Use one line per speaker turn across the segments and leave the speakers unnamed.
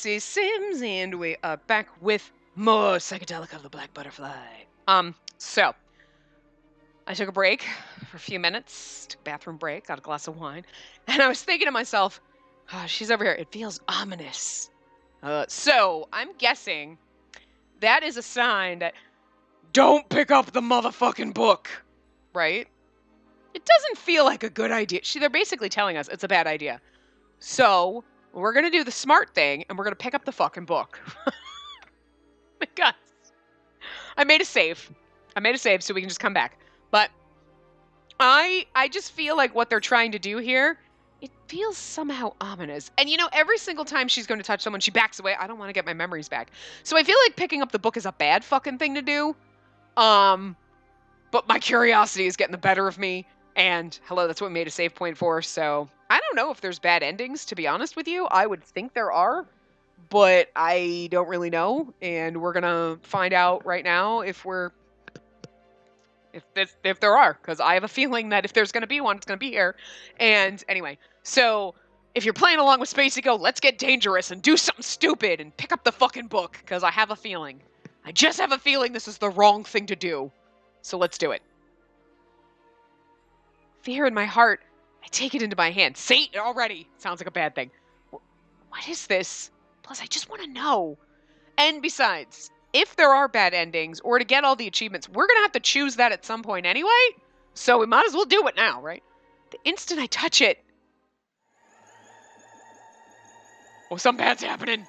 Spacey Sims, and we are back with more Psychedelica of the Black Butterfly. So I took a break for a few minutes, took a bathroom break, got a glass of wine, and I was thinking to myself, oh, she's over here. It feels ominous. So I'm guessing that is a sign that don't pick up the motherfucking book, right? It doesn't feel like a good idea. They're basically telling us it's a bad idea. So we're going to do the smart thing, and we're going to pick up the fucking book. Because I made a save. So we can just come back. But I just feel like what they're trying to do here, it feels somehow ominous. And you know, every single time she's going to touch someone, she backs away. I don't want to get my memories back. So I feel like picking up the book is a bad fucking thing to do. But my curiosity is getting the better of me. And hello, that's what we made a save point for. So I don't know if there's bad endings, to be honest with you. I would think there are, but I don't really know. And we're gonna find out right now if there are, because I have a feeling that if there's gonna be one, it's gonna be here. And anyway, so if you're playing along with Spacey, go, let's get dangerous and do something stupid and pick up the fucking book, because I have a feeling. I just have a feeling this is the wrong thing to do. So let's do it. Fear in my heart, I take it into my hand. Satan already sounds like a bad thing. What is this? Plus, I just want to know. And besides, if there are bad endings, or to get all the achievements, we're going to have to choose that at some point anyway. So we might as well do it now, right? The instant I touch it. Oh, something bad's happening.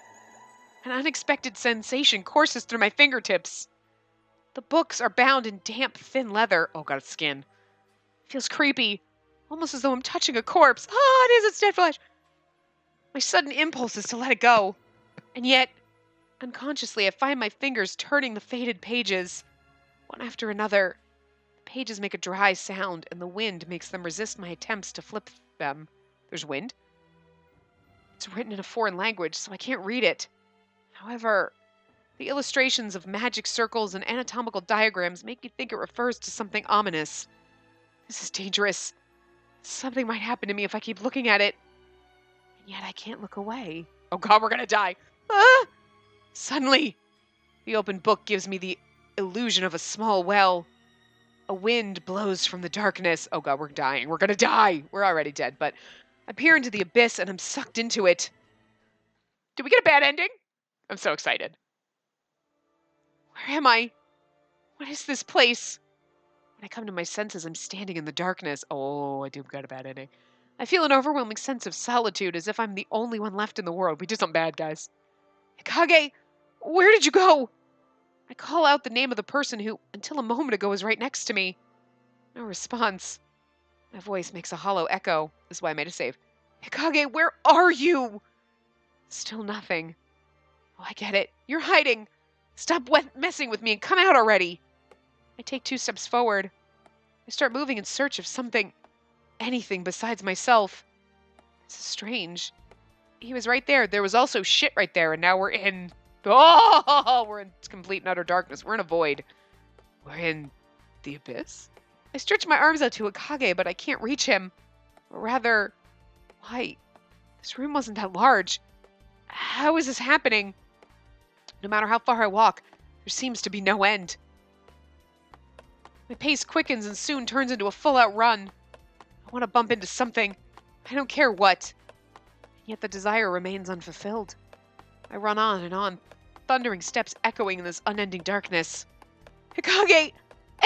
An unexpected sensation courses through my fingertips. The books are bound in damp, thin leather. Oh, God, it's skin. Feels creepy, almost as though I'm touching a corpse. Oh, it is, it's dead flesh. My sudden impulse is to let it go. And yet, unconsciously, I find my fingers turning the faded pages. One after another, the pages make a dry sound, and the wind makes them resist my attempts to flip them. There's wind? It's written in a foreign language, so I can't read it. However, the illustrations of magic circles and anatomical diagrams make me think it refers to something ominous. This is dangerous. Something might happen to me if I keep looking at it. And yet I can't look away. Oh God, we're gonna die. Ah! Suddenly, the open book gives me the illusion of a small well. A wind blows from the darkness. Oh God, we're dying. We're gonna die. We're already dead, but I peer into the abyss and I'm sucked into it. Did we get a bad ending? I'm so excited. Where am I? What is this place? When I come to my senses, I'm standing in the darkness. Oh, I do got a bad ending. I feel an overwhelming sense of solitude, as if I'm the only one left in the world. We did something bad, guys. Hikage, where did you go? I call out the name of the person who, until a moment ago, was right next to me. No response. My voice makes a hollow echo. This is why I made a save. Hikage, where are you? Still nothing. Oh, I get it. You're hiding. Stop messing with me and come out already. I take 2 steps forward. I start moving in search of something, anything besides myself. This is strange. He was right there. There was also shit right there, and now we're in complete and utter darkness. We're in a void. We're in the abyss? I stretch my arms out to Hikage, but I can't reach him. Or rather, why? This room wasn't that large. How is this happening? No matter how far I walk, there seems to be no end. My pace quickens and soon turns into a full-out run. I want to bump into something. I don't care what. Yet the desire remains unfulfilled. I run on and on, thundering steps echoing in this unending darkness. Hikage!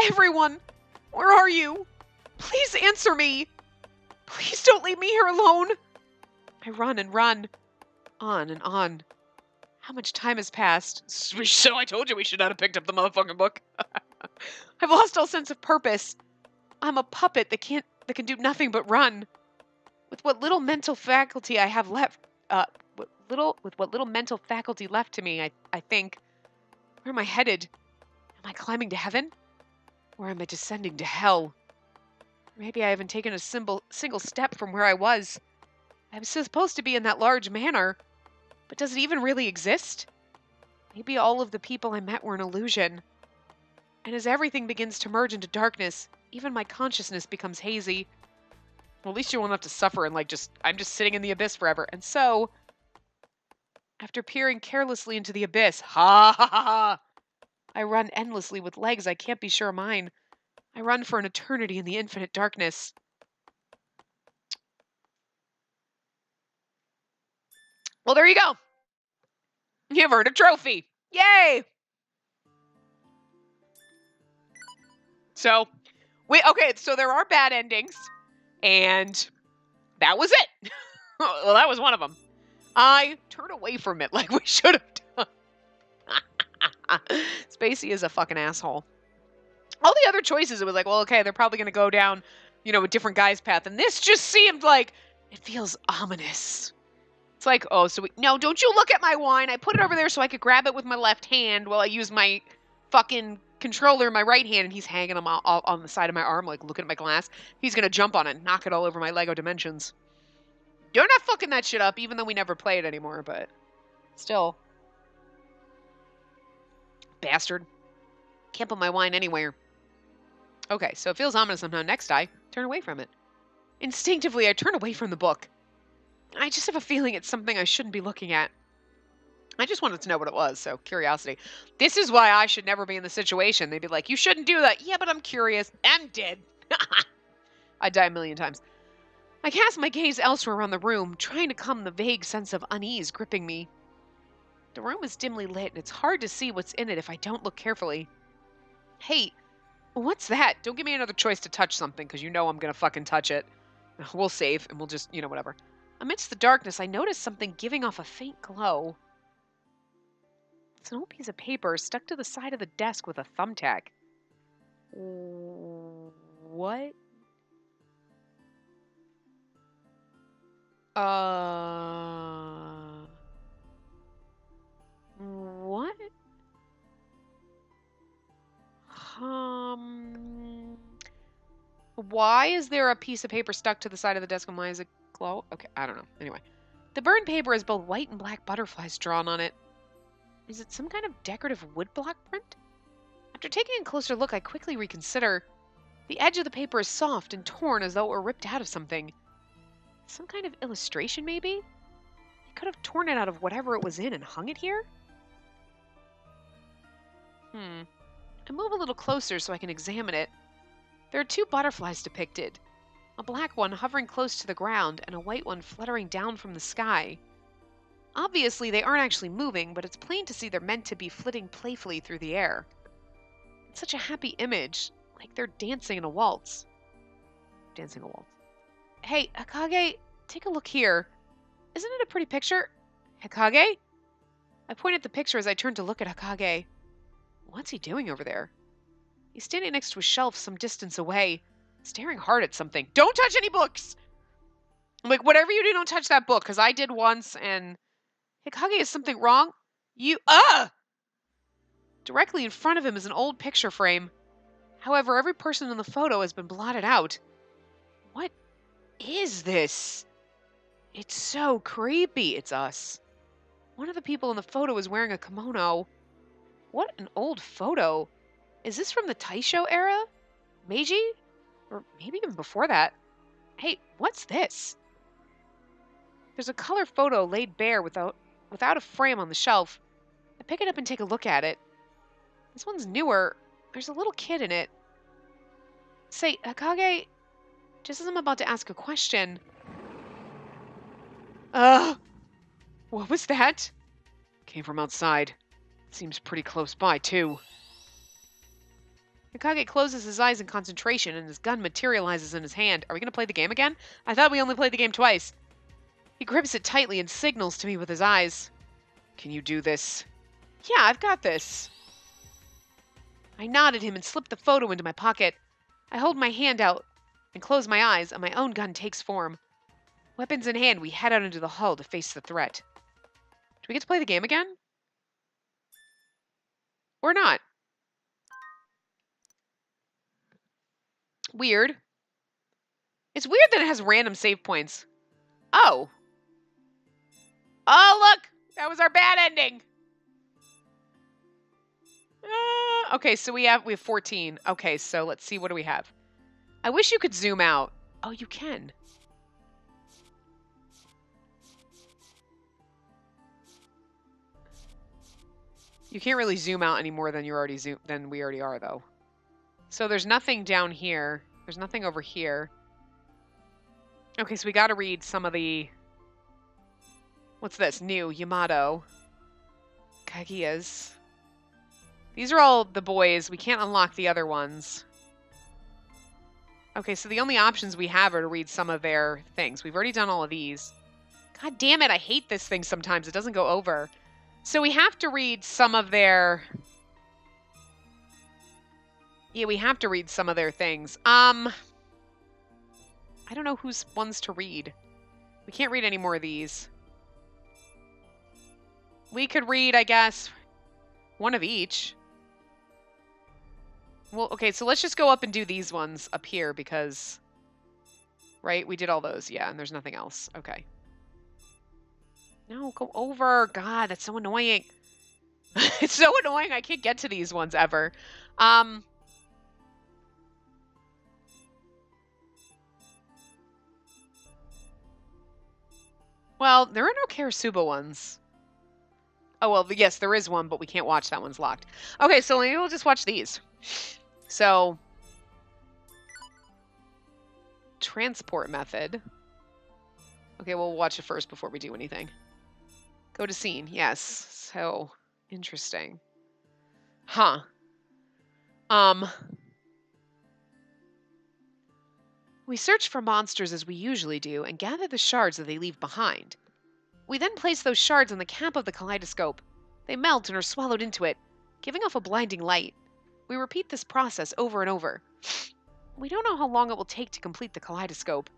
Everyone! Where are you? Please answer me! Please don't leave me here alone! I run and run. On and on. How much time has passed? So I told you we should not have picked up the motherfucking book. I've lost all sense of purpose. I'm a puppet that can do nothing but run. With what little mental faculty I have left, with what little mental faculty left to me, I think, where am I headed? Am I climbing to heaven? Or am I descending to hell? Maybe I haven't taken a single step from where I was. I was supposed to be in that large manor, but does it even really exist? Maybe all of the people I met were an illusion. And as everything begins to merge into darkness, even my consciousness becomes hazy. Well, at least you won't have to suffer and I'm just sitting in the abyss forever. And so, After peering carelessly into the abyss, ha ha ha ha, I run endlessly with legs I can't be sure are mine. I run for an eternity in the infinite darkness. Well, there you go. You've earned a trophy. Yay! So, so there are bad endings, and that was it. Well, that was one of them. I turned away from it like we should have done. Spacey is a fucking asshole. All the other choices, it was like, well, okay, they're probably going to go down, a different guy's path. And this just seemed like, it feels ominous. It's like, oh, no, don't you look at my wine. I put it over there so I could grab it with my left hand while I use my fucking controller in my right hand, and he's hanging them all on the side of my arm, like looking at my glass. He's going to jump on it and knock it all over my Lego Dimensions. You're not fucking that shit up, even though we never play it anymore, but still. Bastard. Can't put my wine anywhere. Okay, so it feels ominous somehow. Next, I turn away from it. Instinctively, I turn away from the book. I just have a feeling it's something I shouldn't be looking at. I just wanted to know what it was, so curiosity. This is why I should never be in the situation. They'd be like, you shouldn't do that. Yeah, but I'm curious. I'm dead. I die a million times. I cast my gaze elsewhere around the room, trying to calm the vague sense of unease gripping me. The room is dimly lit, and it's hard to see what's in it if I don't look carefully. Hey, what's that? Don't give me another choice to touch something, because you know I'm going to fucking touch it. We'll save, and we'll just, whatever. Amidst the darkness, I noticed something giving off a faint glow. It's an old piece of paper stuck to the side of the desk with a thumbtack. What? What? Why is there a piece of paper stuck to the side of the desk and why is it glow? Okay, I don't know. Anyway. The burned paper has both white and black butterflies drawn on it. Is it some kind of decorative woodblock print? After taking a closer look, I quickly reconsider. The edge of the paper is soft and torn as though it were ripped out of something. Some kind of illustration, maybe? They could have torn it out of whatever it was in and hung it here? I move a little closer so I can examine it. There are two butterflies depicted. A black one hovering close to the ground and a white one fluttering down from the sky. Obviously, they aren't actually moving, but it's plain to see they're meant to be flitting playfully through the air. It's such a happy image, like they're dancing in a waltz. Dancing a waltz. Hey, Hikage, take a look here. Isn't it a pretty picture? Hikage? I point at the picture as I turn to look at Hikage. What's he doing over there? He's standing next to a shelf some distance away, staring hard at something. Don't touch any books! I'm like, whatever you do, don't touch that book, because I did once, and... Hikage, is something wrong? Directly in front of him is an old picture frame. However, every person in the photo has been blotted out. What is this? It's so creepy. It's us. One of the people in the photo is wearing a kimono. What an old photo. Is this from the Taisho era? Meiji? Or maybe even before that. Hey, what's this? There's a color photo laid bare without a frame on the shelf. I pick it up and take a look at it. This one's newer. There's a little kid in it. Say, Hikage, just as I'm about to ask a question. What was that? Came from outside. Seems pretty close by, too. Hikage closes his eyes in concentration and his gun materializes in his hand. Are we going to play the game again? I thought we only played the game twice. He grips it tightly and signals to me with his eyes. Can you do this? Yeah, I've got this. I nod at him and slip the photo into my pocket. I hold my hand out and close my eyes, and my own gun takes form. Weapons in hand, we head out into the hall to face the threat. Do we get to play the game again? Or not? Weird. It's weird that it has random save points. Oh. Oh, look! That was our bad ending. Okay, so we have 14. Okay, so let's see, what do we have? I wish you could zoom out. Oh, you can. You can't really zoom out any more than we already are, though. So there's nothing down here. There's nothing over here. Okay, so we got to read some of the... What's this? New. Yamato. Kaguya's. These are all the boys. We can't unlock the other ones. Okay, so the only options we have are to read some of their things. We've already done all of these. God damn it, I hate this thing sometimes. It doesn't go over. So we have to read some of their... Yeah, we have to read some of their things. I don't know whose ones to read. We can't read any more of these. We could read, I guess, one of each. Well, okay, so let's just go up and do these ones up here because... Right? We did all those, yeah, and there's nothing else. Okay. No, go over. God, that's so annoying. It's so annoying. I can't get to these ones ever. Well, there are no Karasuba ones. Oh, well, yes, there is one, but we can't watch. That one's locked. Okay, so maybe we'll just watch these. So, transport method. Okay, we'll watch it first before we do anything. Go to scene. Yes. So, interesting. Huh. We search for monsters as we usually do and gather the shards that they leave behind. We then place those shards on the cap of the kaleidoscope. They melt and are swallowed into it, giving off a blinding light. We repeat this process over and over. We don't know how long it will take to complete the kaleidoscope.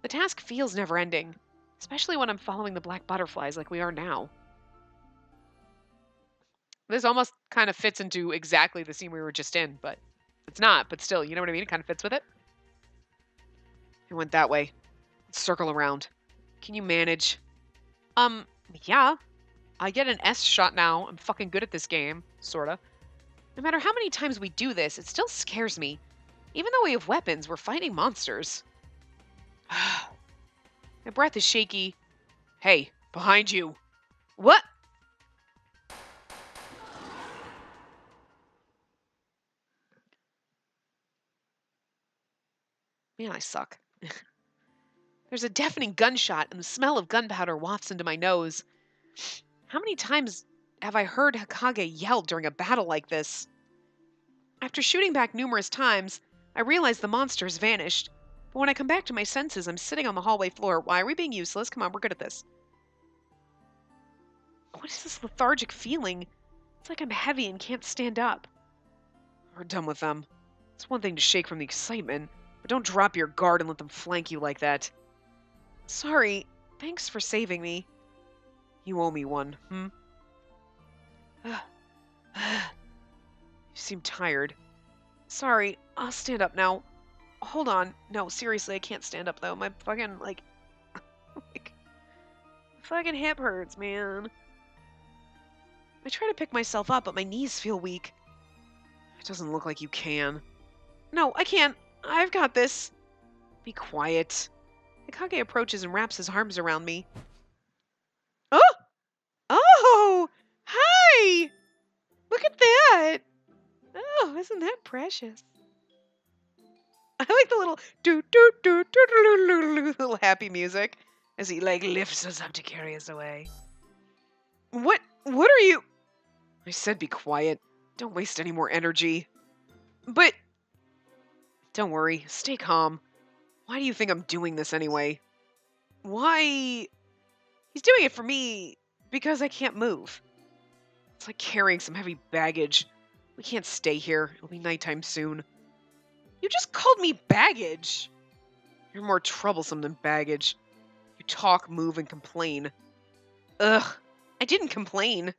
The task feels never-ending, especially when I'm following the black butterflies like we are now. This almost kind of fits into exactly the scene we were just in, but it's not. But still, you know what I mean? It kind of fits with it. It went that way. Let's circle around. Can you manage? Yeah. I get an S shot now. I'm fucking good at this game. Sorta. No matter how many times we do this, it still scares me. Even though we have weapons, we're fighting monsters. My breath is shaky. Hey, behind you. What? Man, I suck. There's a deafening gunshot, and the smell of gunpowder wafts into my nose. How many times have I heard Hokage yell during a battle like this? After shooting back numerous times, I realize the monster has vanished. But when I come back to my senses, I'm sitting on the hallway floor. Why are we being useless? Come on, we're good at this. What is this lethargic feeling? It's like I'm heavy and can't stand up. We're done with them. It's one thing to shake from the excitement, but don't drop your guard and let them flank you like that. Sorry. Thanks for saving me. You owe me one, You seem tired. Sorry, I'll stand up now. Hold on. No, seriously, I can't stand up, though. My fucking, fucking hip hurts, man. I try to pick myself up, but my knees feel weak. It doesn't look like you can. No, I can't. I've got this. Be quiet. Hokage approaches and wraps his arms around me. Oh! Oh! Hi! Look at that! Oh, isn't that precious? I like the little little happy music as he lifts us up to carry us away. What are you? I said be quiet. Don't waste any more energy. But don't worry, stay calm. Why do you think I'm doing this anyway? Why? He's doing it for me because I can't move. It's like carrying some heavy baggage. We can't stay here. It'll be nighttime soon. You just called me baggage. You're more troublesome than baggage. You talk, move, and complain. Ugh, I didn't complain.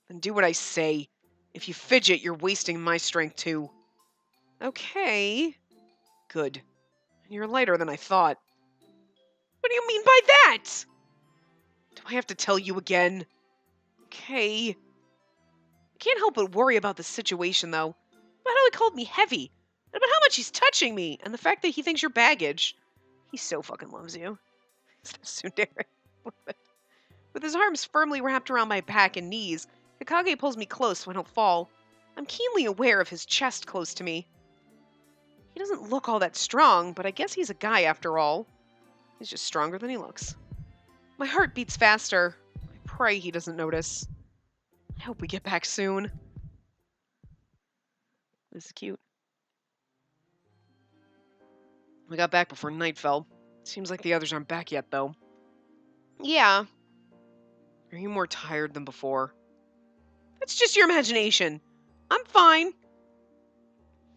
Then do what I say. If you fidget, you're wasting my strength too. Okay. Good. You're lighter than I thought. What do you mean by that? Do I have to tell you again? Okay. I can't help but worry about the situation, though. About how he called me heavy. And about how much he's touching me. And the fact that he thinks you're baggage. He so fucking loves you. Tsundere. With his arms firmly wrapped around my back and knees, Hikage pulls me close so I don't fall. I'm keenly aware of his chest close to me. He doesn't look all that strong, but I guess he's a guy after all. He's just stronger than he looks. My heart beats faster. I pray he doesn't notice. I hope we get back soon. This is cute. We got back before night fell. Seems like the others aren't back yet, though. Yeah. Are you more tired than before? That's just your imagination. I'm fine.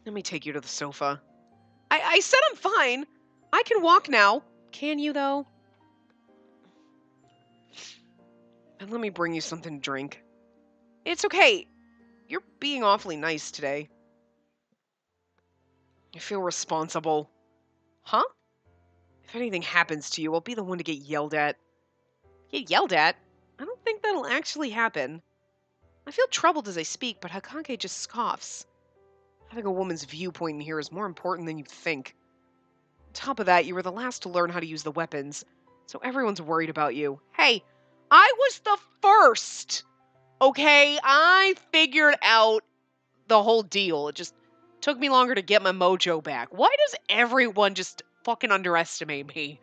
Let me take you to the sofa. I said I'm fine. I can walk now. Can you, though? And let me bring you something to drink. It's okay. You're being awfully nice today. I feel responsible. Huh? If anything happens to you, I'll be the one to get yelled at. Get yelled at? I don't think that'll actually happen. I feel troubled as I speak, but Hikage just scoffs. Having a woman's viewpoint in here is more important than you think. On top of that, you were the last to learn how to use the weapons, so everyone's worried about you. Hey, I was the first! Okay, I figured out the whole deal. It just took me longer to get my mojo back. Why does everyone just fucking underestimate me?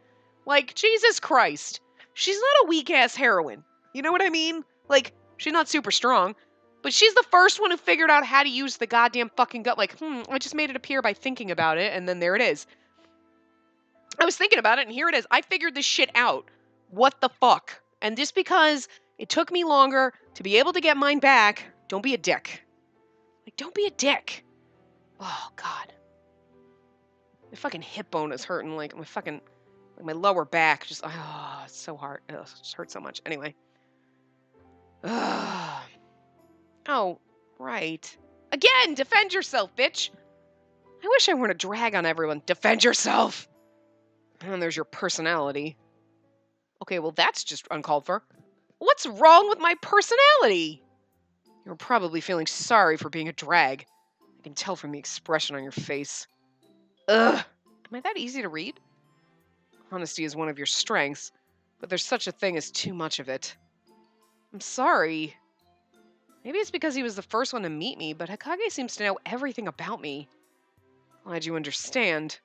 Like, Jesus Christ. She's not a weak-ass heroine. You know what I mean? Like, she's not super strong, but she's the first one who figured out how to use the goddamn fucking gun. Like, I just made it appear by thinking about it, and then there it is. I was thinking about it, and here it is. I figured this shit out. What the fuck? And just because it took me longer to be able to get mine back, don't be a dick. Like, don't be a dick. Oh, God. My fucking hip bone is hurting. Like, my lower back just, it's so hard. It just hurts so much. Anyway. Oh, right. Again, defend yourself, bitch. I wish I weren't a drag on everyone. Defend yourself. And there's your personality. Okay, well, that's just uncalled for. What's wrong with my personality? You're probably feeling sorry for being a drag. I can tell from the expression on your face. Ugh. Am I that easy to read? Honesty is one of your strengths, but there's such a thing as too much of it. I'm sorry. Maybe it's because he was the first one to meet me, but Hikage seems to know everything about me. Glad you understand.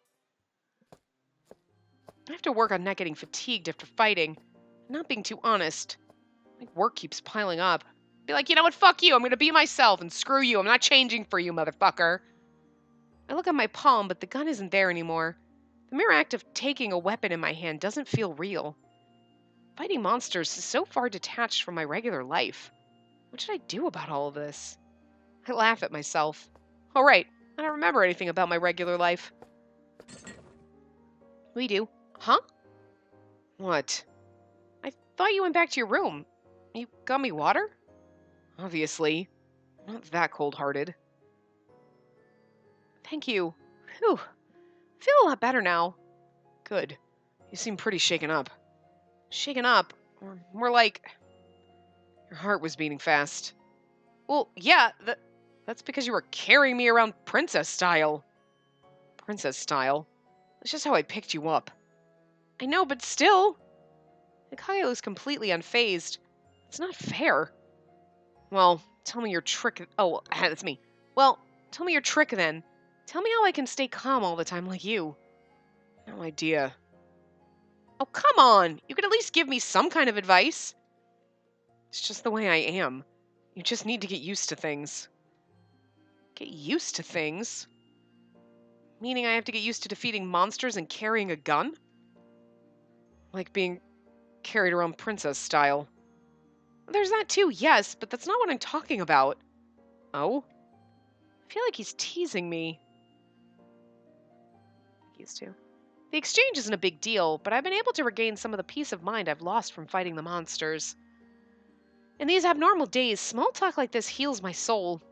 I have to work on not getting fatigued after fighting, and not being too honest. My work keeps piling up. Be like, you know what, fuck you, I'm gonna be myself, and screw you, I'm not changing for you, motherfucker. I look at my palm, but the gun isn't there anymore. The mere act of taking a weapon in my hand doesn't feel real. Fighting monsters is so far detached from my regular life. What should I do about all of this? I laugh at myself. Oh, right, I don't remember anything about my regular life. We do. Huh? What? I thought you went back to your room. You got me water? Obviously. I'm not that cold-hearted. Thank you. Whew. I feel a lot better now. Good. You seem pretty shaken up. Shaken up? Or more like... your heart was beating fast. Well, yeah, that's because you were carrying me around princess style. Princess style? That's just how I picked you up. I know, but still. Hikage looks completely unfazed. It's not fair. Well, tell me your trick. Oh, that's me. Well, tell me your trick then. Tell me how I can stay calm all the time like you. No idea. Oh, come on. You could at least give me some kind of advice. It's just the way I am. You just need to get used to things. Get used to things? Meaning I have to get used to defeating monsters and carrying a gun? Like being carried around princess style. There's that too, yes, but that's not what I'm talking about. Oh? I feel like he's teasing me. He used to. The exchange isn't a big deal, but I've been able to regain some of the peace of mind I've lost from fighting the monsters. In these abnormal days, small talk like this heals my soul.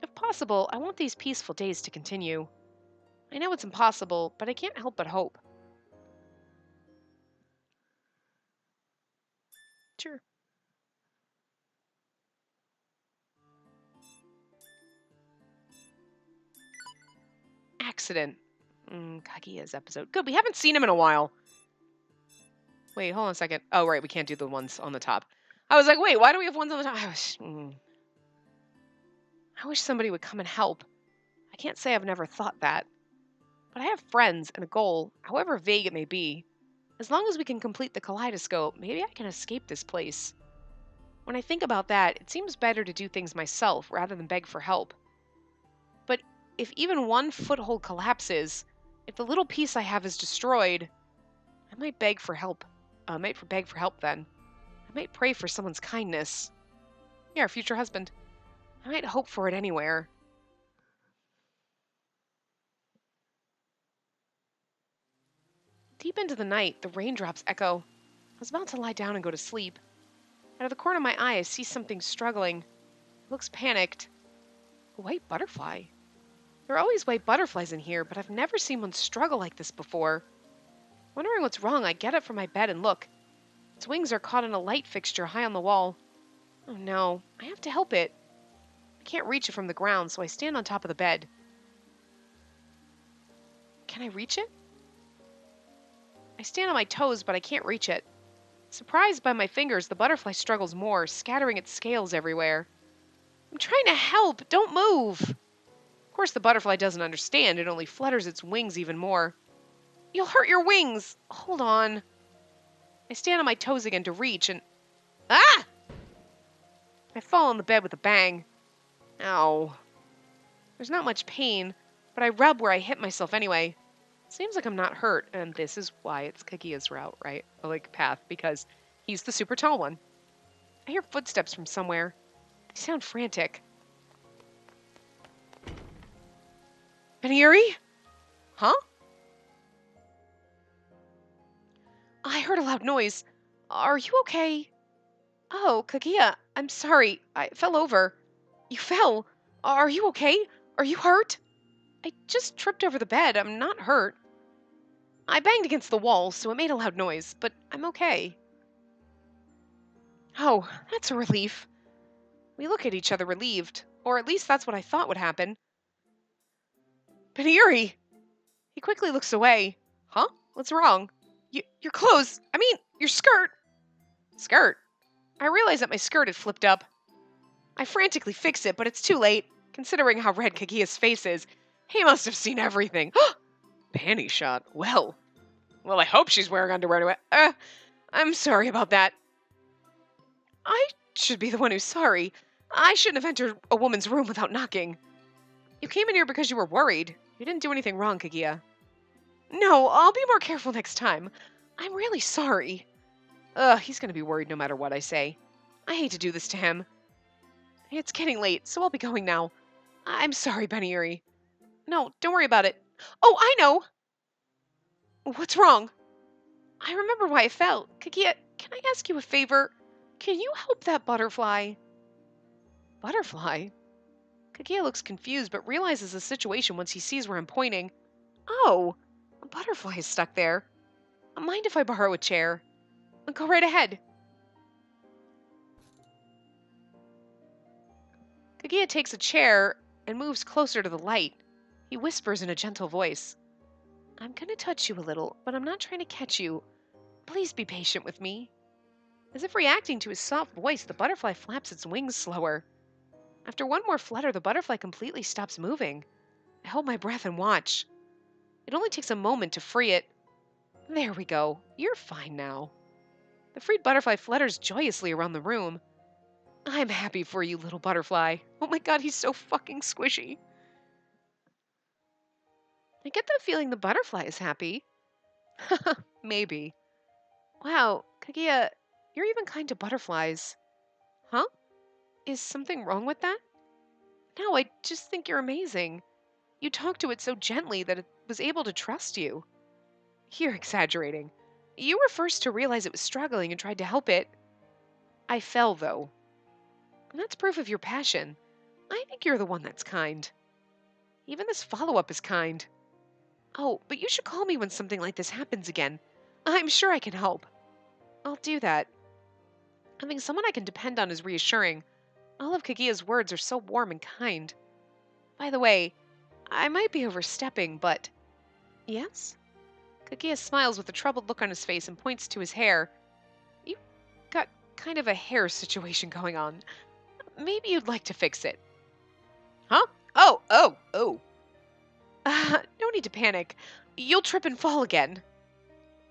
If possible, I want these peaceful days to continue. I know it's impossible, but I can't help but hope. Sure. Accident. Kaguya's episode. Good, we haven't seen him in a while. Wait, hold on a second. Oh, right, we can't do the ones on the top. I was like, wait, why do we have ones on the top? I wish somebody would come and help. I can't say I've never thought that. But I have friends and a goal, however vague it may be. As long as we can complete the kaleidoscope, maybe I can escape this place. When I think about that, it seems better to do things myself rather than beg for help. But if even one foothold collapses, if the little piece I have is destroyed, I might beg for help. I might beg for help then. I might pray for someone's kindness. Yeah, our future husband. I might hope for it anywhere. Deep into the night, the raindrops echo. I was about to lie down and go to sleep. Out of the corner of my eye, I see something struggling. It looks panicked. A white butterfly. There are always white butterflies in here, but I've never seen one struggle like this before. Wondering what's wrong, I get up from my bed and look. Its wings are caught in a light fixture high on the wall. Oh no, I have to help it. I can't reach it from the ground, so I stand on top of the bed. Can I reach it? I stand on my toes, but I can't reach it. Surprised by my fingers, the butterfly struggles more, scattering its scales everywhere. I'm trying to help! Don't move! Of course, the butterfly doesn't understand. It only flutters its wings even more. You'll hurt your wings! Hold on. I stand on my toes again to reach, and... Ah! I fall on the bed with a bang. Ow. There's not much pain, but I rub where I hit myself anyway. Seems like I'm not hurt, and this is why it's Kaguya's route, right? Or like path, because he's the super tall one. I hear footsteps from somewhere. They sound frantic. Beniuri? Huh? I heard a loud noise. Are you okay? Oh, Kaguya, I'm sorry. I fell over. You fell? Are you okay? Are you hurt? I just tripped over the bed. I'm not hurt. I banged against the wall, so it made a loud noise, but I'm okay. Oh, that's a relief. We look at each other relieved, or at least that's what I thought would happen. Beniuri! He quickly looks away. Huh? What's wrong? Your clothes! I mean, your skirt! Skirt? I realized that my skirt had flipped up. I frantically fix it, but it's too late. Considering how red Kaguya's face is, he must have seen everything. Panty shot. Well, I hope she's wearing underwear to I'm sorry about that. I should be the one who's sorry. I shouldn't have entered a woman's room without knocking. You came in here because you were worried. You didn't do anything wrong, Kaguya. No, I'll be more careful next time. I'm really sorry. He's gonna be worried no matter what I say. I hate to do this to him. It's getting late, so I'll be going now. I'm sorry, Beniuri. No, don't worry about it. Oh, I know! What's wrong? I remember why I fell. Kaguya, can I ask you a favor? Can you help that butterfly? Butterfly? Kaguya looks confused, but realizes the situation once he sees where I'm pointing. Oh, a butterfly is stuck there. Mind if I borrow a chair? Go right ahead. Kaguya takes a chair and moves closer to the light. He whispers in a gentle voice. I'm gonna touch you a little, but I'm not trying to catch you. Please be patient with me. As if reacting to his soft voice, the butterfly flaps its wings slower. After one more flutter, the butterfly completely stops moving. I hold my breath and watch. It only takes a moment to free it. There we go. You're fine now. The freed butterfly flutters joyously around the room. I'm happy for you, little butterfly. Oh my god, he's so fucking squishy. I get the feeling the butterfly is happy. Maybe. Wow, Kaguya, you're even kind to butterflies. Huh? Is something wrong with that? No, I just think you're amazing. You talk to it so gently that it was able to trust you. You're exaggerating. You were first to realize it was struggling and tried to help it. I fell, though. And that's proof of your passion. I think you're the one that's kind. Even this follow-up is kind. Oh, but you should call me when something like this happens again. I'm sure I can help. I'll do that. Having someone I can depend on is reassuring. All of Kaguya's words are so warm and kind. By the way, I might be overstepping, but... Yes? Kaguya smiles with a troubled look on his face and points to his hair. You got kind of a hair situation going on. Maybe you'd like to fix it. Huh? Oh. No need to panic. You'll trip and fall again.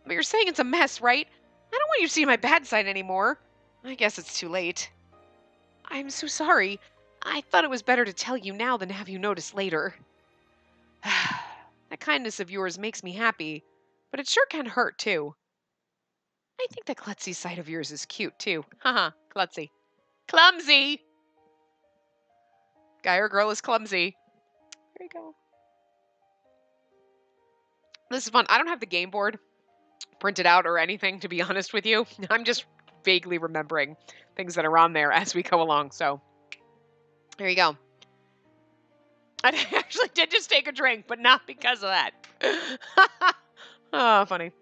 But you're saying it's a mess, right? I don't want you to see my bad side anymore. I guess it's too late. I'm so sorry. I thought it was better to tell you now than have you notice later. That kindness of yours makes me happy, but it sure can hurt, too. I think that klutzy side of yours is cute, too. Haha, klutzy. Clumsy! Guy or girl is clumsy. There you go. This is fun. I don't have the game board printed out or anything, to be honest with you. I'm just vaguely remembering things that are on there as we go along, so there you go. I actually did just take a drink, but not because of that. Oh, funny.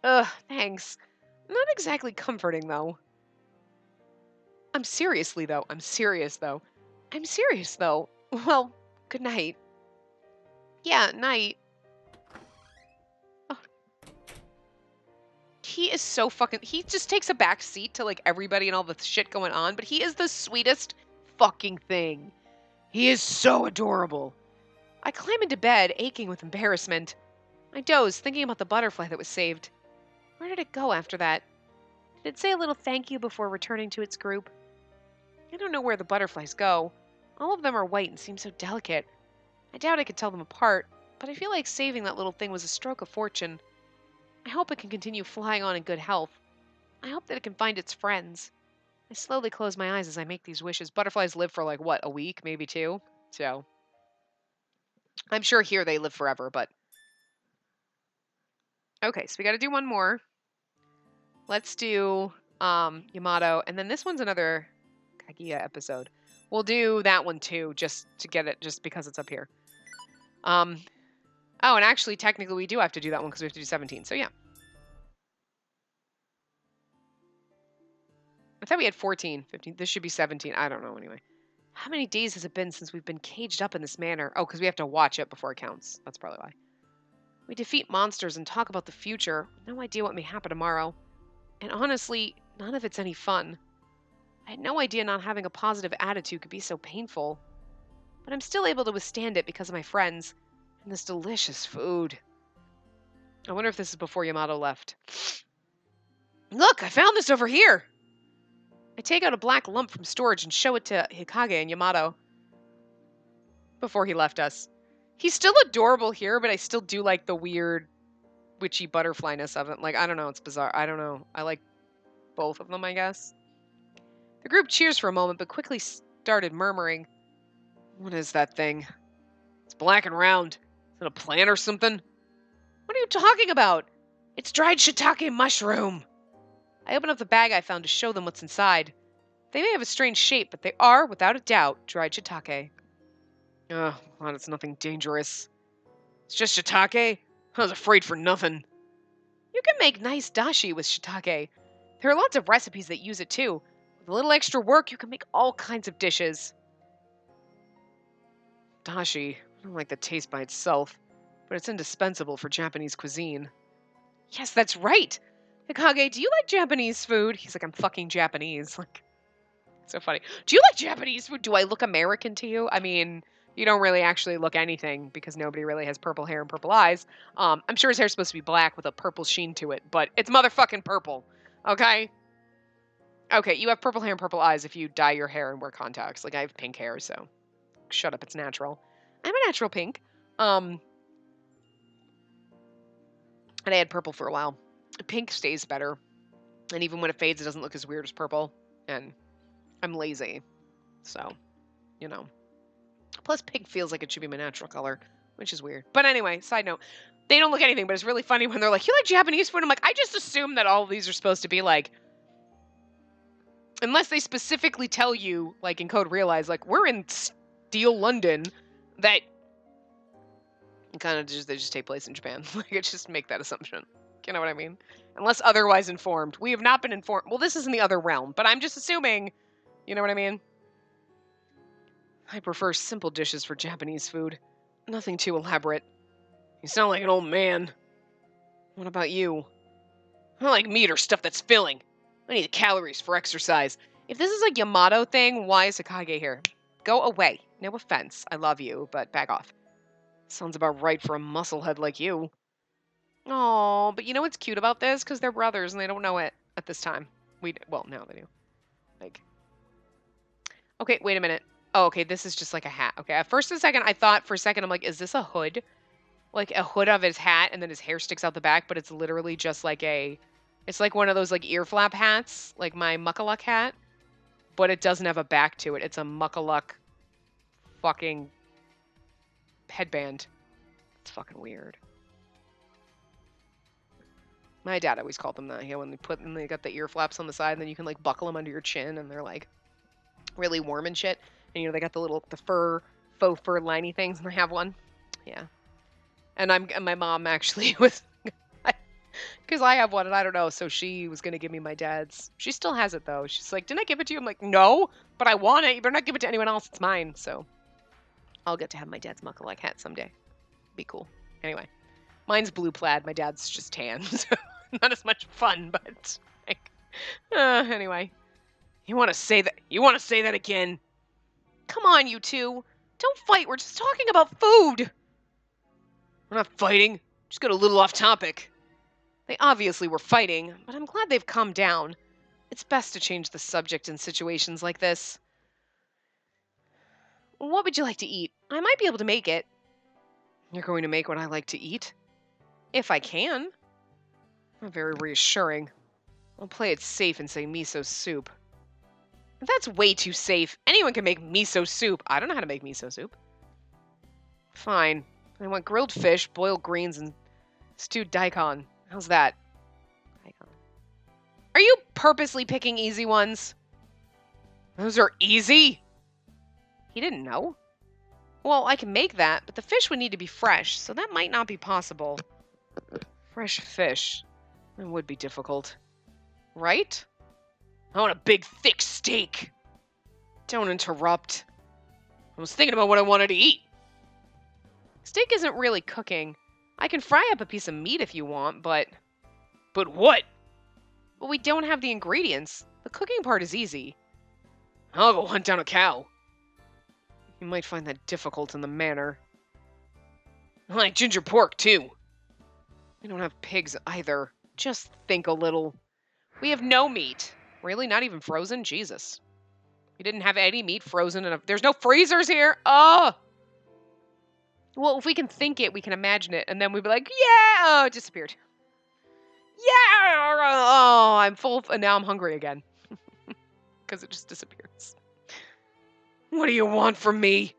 Ugh, thanks. Not exactly comforting, though. I'm serious, though. Well, good night. Yeah, night. Oh. He is so fucking... He just takes a back seat to, like, everybody and all the shit going on, but he is the sweetest fucking thing. He is so adorable. I climb into bed, aching with embarrassment. I doze, thinking about the butterfly that was saved. Where did it go after that? Did it say a little thank you before returning to its group? I don't know where the butterflies go. All of them are white and seem so delicate. I doubt I could tell them apart, but I feel like saving that little thing was a stroke of fortune. I hope it can continue flying on in good health. I hope that it can find its friends. I slowly close my eyes as I make these wishes. Butterflies live for like, what, a week, maybe 2? So, I'm sure here they live forever, but... Okay, so we gotta do one more. Let's do Yamato, and then this one's another Kaguya episode. We'll do that one too, just to get it, just because it's up here. Oh, and actually, technically, we do have to do that one because we have to do 17, so yeah. I thought we had 14, 15. This should be 17. I don't know, anyway. How many days has it been since we've been caged up in this manner? Oh, because we have to watch it before it counts. That's probably why. We defeat monsters and talk about the future. No idea what may happen tomorrow. And honestly, none of it's any fun. I had no idea not having a positive attitude could be so painful. But I'm still able to withstand it because of my friends and this delicious food. I wonder if this is before Yamato left. Look, I found this over here! I take out a black lump from storage and show it to Hikage and Yamato before he left us. He's still adorable here, but I still do like the weird witchy butterflyness of it. Like, I don't know, it's bizarre. I don't know. I like both of them, I guess. The group cheers for a moment, but quickly started murmuring. What is that thing? It's black and round. Is it a plant or something? What are you talking about? It's dried shiitake mushroom. I open up the bag I found to show them what's inside. They may have a strange shape, but they are, without a doubt, dried shiitake. Oh, well, it's nothing dangerous. It's just shiitake? I was afraid for nothing. You can make nice dashi with shiitake. There are lots of recipes that use it too. With a little extra work, you can make all kinds of dishes. Dashi, I don't like the taste by itself, but it's indispensable for Japanese cuisine. Yes, that's right! Hikage, do you like Japanese food? He's like, I'm fucking Japanese. Like, so funny. Do you like Japanese food? Do I look American to you? I mean, you don't really actually look anything because nobody really has purple hair and purple eyes. I'm sure his hair's supposed to be black with a purple sheen to it, but it's motherfucking purple. Okay? Okay, you have purple hair and purple eyes if you dye your hair and wear contacts. Like, I have pink hair, so shut up, it's natural. I'm a natural pink. And I had purple for a while. Pink stays better. And even when it fades, it doesn't look as weird as purple. And I'm lazy. So, you know. Plus, pink feels like it should be my natural color, which is weird. But anyway, side note. They don't look anything, but it's really funny when they're like, you like Japanese food? I'm like, I just assume that all of these are supposed to be like, unless they specifically tell you, like in Code Realize, like, we're in Steel London, that kind of just, they just take place in Japan. Like, I just make that assumption. You know what I mean? Unless otherwise informed. We have not been informed. Well, this is in the other realm, but I'm just assuming, you know what I mean? I prefer simple dishes for Japanese food. Nothing too elaborate. You sound like an old man. What about you? I like meat or stuff that's filling. I need the calories for exercise. If this is a Yamato thing, why is Hikage here? Go away. No offense. I love you, but back off. Sounds about right for a musclehead like you. Oh, but you know what's cute about this? Because they're brothers and they don't know it at this time. Well, now they do. Like, okay, wait a minute. Oh, okay, this is just like a hat. Okay, at first and second, I thought for a second, I'm like, is this a hood? Like a hood of his hat, and then his hair sticks out the back, but it's literally just like it's like one of those like ear flap hats, like my Muckaluck hat, but it doesn't have a back to it. It's a Muckaluck fucking headband. It's fucking weird. My dad always called them that. Yeah, when they got the ear flaps on the side, and then you can like buckle them under your chin, and they're like really warm and shit. And they got the faux fur liney things, and I have one. Yeah. And my mom actually was, because I have one and I don't know, so she was gonna give me my dad's. She still has it though. She's like, "Didn't I give it to you?" I'm like, "No, but I want it. You better not give it to anyone else. It's mine." So I'll get to have my dad's Muckaluck hat someday. Be cool. Anyway, mine's blue plaid. My dad's just tan, so not as much fun. But like, anyway, you want to say that? You want to say that again? Come on, you two. Don't fight. We're just talking about food. We're not fighting. Just got a little off topic. They obviously were fighting, but I'm glad they've calmed down. It's best to change the subject in situations like this. What would you like to eat? I might be able to make it. You're going to make what I like to eat? If I can. Very reassuring. I'll play it safe and say miso soup. That's way too safe. Anyone can make miso soup. I don't know how to make miso soup. Fine. I want grilled fish, boiled greens, and stewed daikon. How's that? Daikon. Are you purposely picking easy ones? Those are easy? He didn't know. Well, I can make that, but the fish would need to be fresh, so that might not be possible. Fresh fish. That would be difficult. Right? I want a big, thick steak. Don't interrupt. I was thinking about what I wanted to eat. Steak isn't really cooking. I can fry up a piece of meat if you want, but... But what? Well, we don't have the ingredients. The cooking part is easy. I'll go hunt down a cow. You might find that difficult in the manner. I like ginger pork, too. We don't have pigs either. Just think a little. We have no meat. Really? Not even frozen? Jesus. We didn't have any meat frozen enough. There's no freezers here? Oh! Well, if we can think it, we can imagine it, and then we'd be like, yeah! Oh, it disappeared. Yeah! Oh, I'm full, and now I'm hungry again. Because it just disappears. What do you want from me?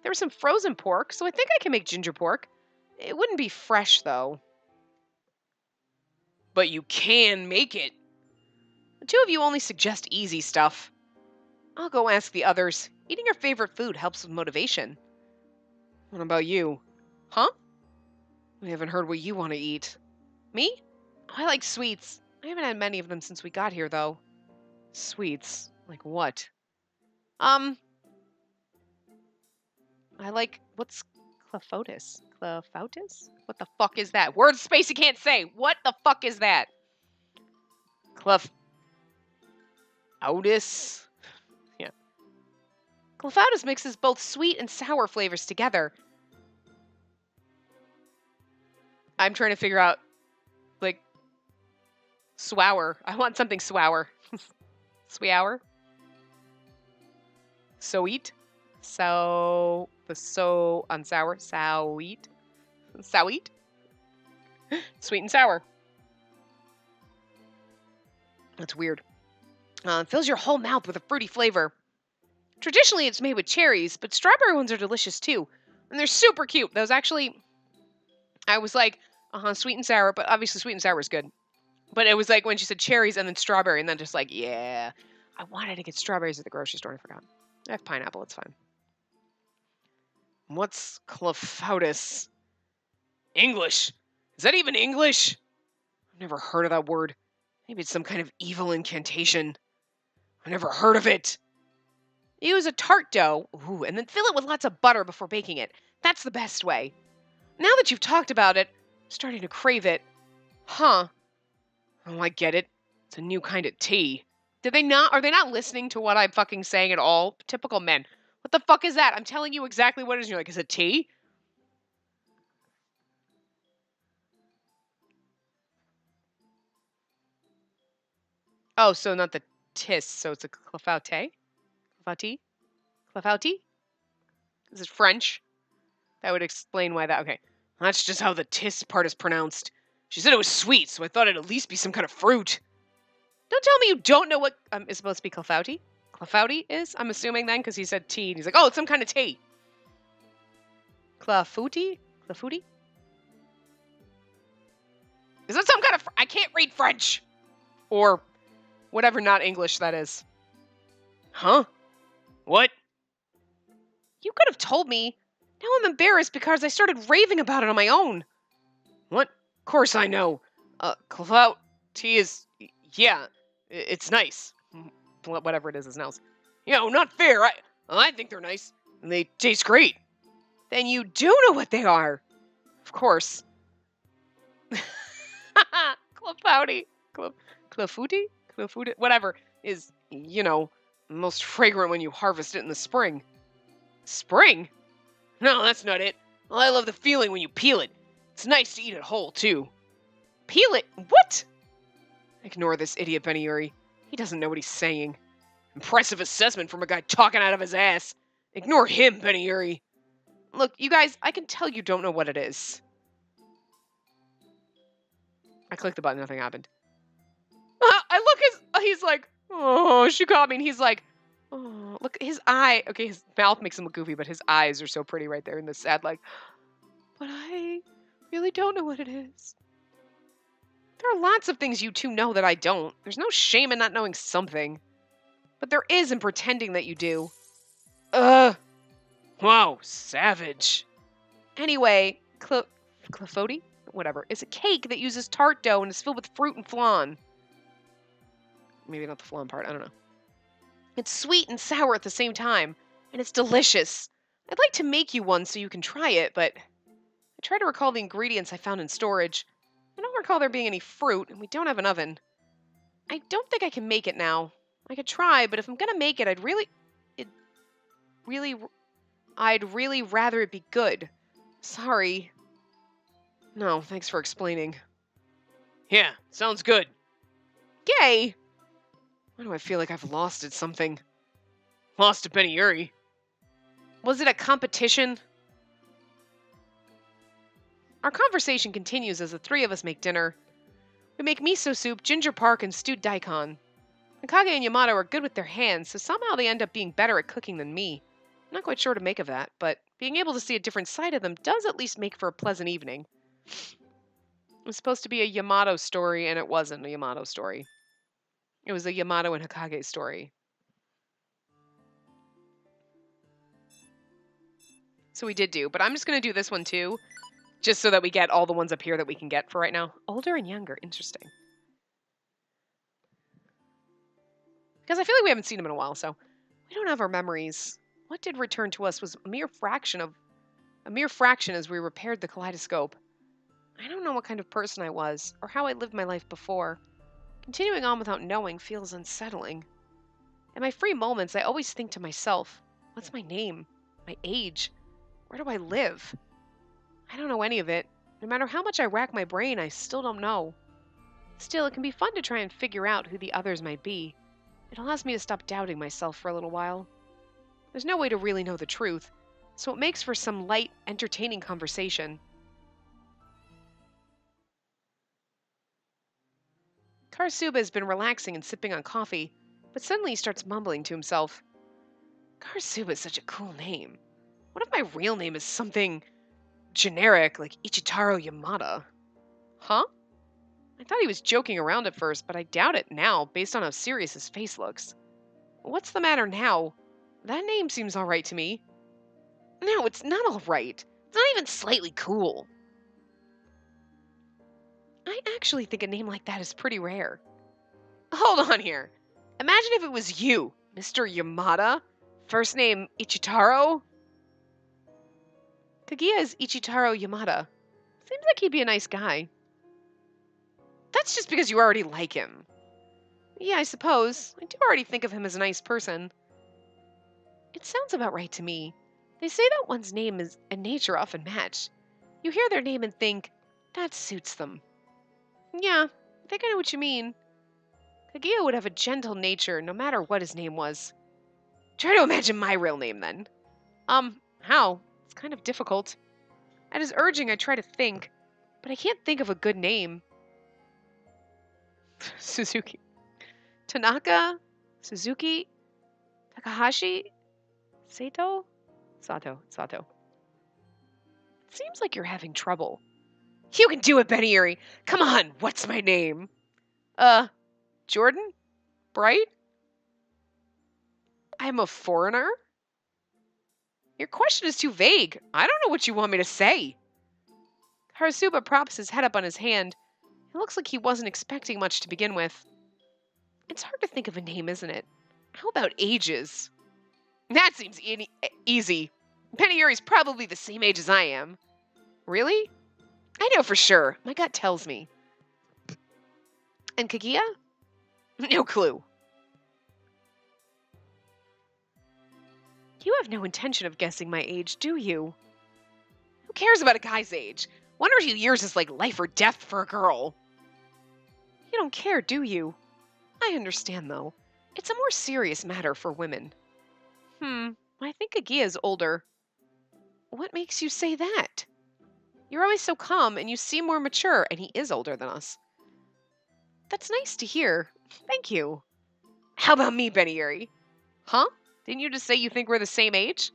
There was some frozen pork, so I think I can make ginger pork. It wouldn't be fresh, though. But you can make it. The two of you only suggest easy stuff. I'll go ask the others. Eating your favorite food helps with motivation. What about you? Huh? We haven't heard what you want to eat. Me? I like sweets. I haven't had many of them since we got here, though. Sweets? Like what? I like... What's Clefautus? Clefautus? What the fuck is that? Words Spacey can't say! What the fuck is that? Clefautus? Yeah. Clefautus mixes both sweet and sour flavors together. I'm trying to figure out, like, swour. I want something swour. Sweour? Sweet? So, the so on sour. Sweet? Sweet? Sweet and sour. That's weird. Fills your whole mouth with a fruity flavor. Traditionally, it's made with cherries, but strawberry ones are delicious too. And they're super cute. Those actually, I was like, sweet and sour, but obviously sweet and sour is good. But it was like when she said cherries and then strawberry, and then just like, yeah. I wanted to get strawberries at the grocery store, I forgot. I have pineapple, it's fine. What's Clefautus? English. Is that even English? I've never heard of that word. Maybe it's some kind of evil incantation. I've never heard of it. Use a tart dough, and then fill it with lots of butter before baking it. That's the best way. Now that you've talked about it, I'm starting to crave it. Huh. Oh, I get it. It's a new kind of tea. Are they not listening to what I'm fucking saying at all? Typical men. What the fuck is that? I'm telling you exactly what it is. You're like, is it tea? Oh, so not the tis, so it's a clafouti? Clafouti? Clafouti? Is it French? That would explain why that. Okay. That's just how the tis part is pronounced. She said it was sweet, so I thought it'd at least be some kind of fruit. Don't tell me you don't know what is supposed to be clafouti. Clafouti is? I'm assuming then, because he said tea, and he's like, oh, it's some kind of tea. Clafouti? Clafouti? Is that some kind of... I can't read French! Or whatever not English that is. Huh? What? You could have told me. Now I'm embarrassed because I started raving about it on my own. What? Of course I know. Clout tea is... Yeah, it's nice. Whatever it is nice. Yeah, well, not fair. I think they're nice. And they taste great. Then you do know what they are. Of course. Clafouti. Clafouti? Clafouti? Whatever. Is, most fragrant when you harvest it in the spring. Spring? No, that's not it. Well, I love the feeling when you peel it. It's nice to eat it whole, too. Peel it? What? Ignore this idiot, Beniuri. He doesn't know what he's saying. Impressive assessment from a guy talking out of his ass. Ignore him, Beniuri. Look, you guys, I can tell you don't know what it is. I clicked the button, nothing happened. He's like, oh, she got me. And he's like, oh, look, his eye. Okay, his mouth makes him look goofy, but his eyes are so pretty right there in the sad, like, but I really don't know what it is. There are lots of things you two know that I don't. There's no shame in not knowing something. But there is in pretending that you do. Wow, savage. Anyway, clafouti? Whatever. It's a cake that uses tart dough and is filled with fruit and flan. Maybe not the flan part, I don't know. It's sweet and sour at the same time, and it's delicious. I'd like to make you one so you can try it, but I tried to recall the ingredients I found in storage. I don't recall there being any fruit, and we don't have an oven. I don't think I can make it now. I could try, but if I'm gonna make it, I'd really rather it be good. Sorry. No, thanks for explaining. Yeah, sounds good. Yay! Why do I feel like I've lost at something? Lost to Beniuri. Was it a competition? Our conversation continues as the three of us make dinner. We make miso soup, ginger park, and stewed daikon. Mikage and Yamato are good with their hands, so somehow they end up being better at cooking than me. I'm not quite sure what to make of that, but being able to see a different side of them does at least make for a pleasant evening. It was supposed to be a Yamato story, and it wasn't a Yamato story. It was a Yamato and Hokage story. So we did do, but I'm just going to do this one too, just so that we get all the ones up here that we can get for right now. Older and younger, interesting. Because I feel like we haven't seen them in a while, so we don't have our memories. What did return to us was a mere fraction as we repaired the kaleidoscope. I don't know what kind of person I was, or how I lived my life before. Continuing on without knowing feels unsettling. In my free moments, I always think to myself, what's my name? My age? Where do I live? I don't know any of it. No matter how much I rack my brain, I still don't know. Still, it can be fun to try and figure out who the others might be. It allows me to stop doubting myself for a little while. There's no way to really know the truth, so it makes for some light, entertaining conversation. Karasuba has been relaxing and sipping on coffee, but suddenly he starts mumbling to himself. Karasuba is such a cool name. What if my real name is something generic like Ichitaro Yamada? Huh? I thought he was joking around at first, but I doubt it now based on how serious his face looks. What's the matter now? That name seems alright to me. No, it's not alright. It's not even slightly cool. I actually think a name like that is pretty rare. Hold on here. Imagine if it was you, Mr. Yamada. First name Ichitaro. Kaguya is Ichitaro Yamada. Seems like he'd be a nice guy. That's just because you already like him. Yeah, I suppose. I do already think of him as a nice person. It sounds about right to me. They say that one's name is and nature often match. You hear their name and think, that suits them. Yeah, I think I know what you mean. Kaguya would have a gentle nature no matter what his name was. Try to imagine my real name then. How? It's kind of difficult. At his urging, I try to think, but I can't think of a good name. Suzuki. Tanaka? Suzuki? Takahashi? Sato? Sato. It seems like you're having trouble. You can do it, Benieri. Come on, what's my name? Jordan? Bright? I'm a foreigner? Your question is too vague. I don't know what you want me to say. Harasuba props his head up on his hand. It looks like he wasn't expecting much to begin with. It's hard to think of a name, isn't it? How about ages? That seems easy. Benieri's probably the same age as I am. Really? I know for sure. My gut tells me. And Kaguya? No clue. You have no intention of guessing my age, do you? Who cares about a guy's age? 1 or 2 years is like life or death for a girl. You don't care, do you? I understand, though. It's a more serious matter for women. I think Kaguya's older. What makes you say that? You're always so calm, and you seem more mature, and he is older than us. That's nice to hear. Thank you. How about me, Benieri? Huh? Didn't you just say you think we're the same age?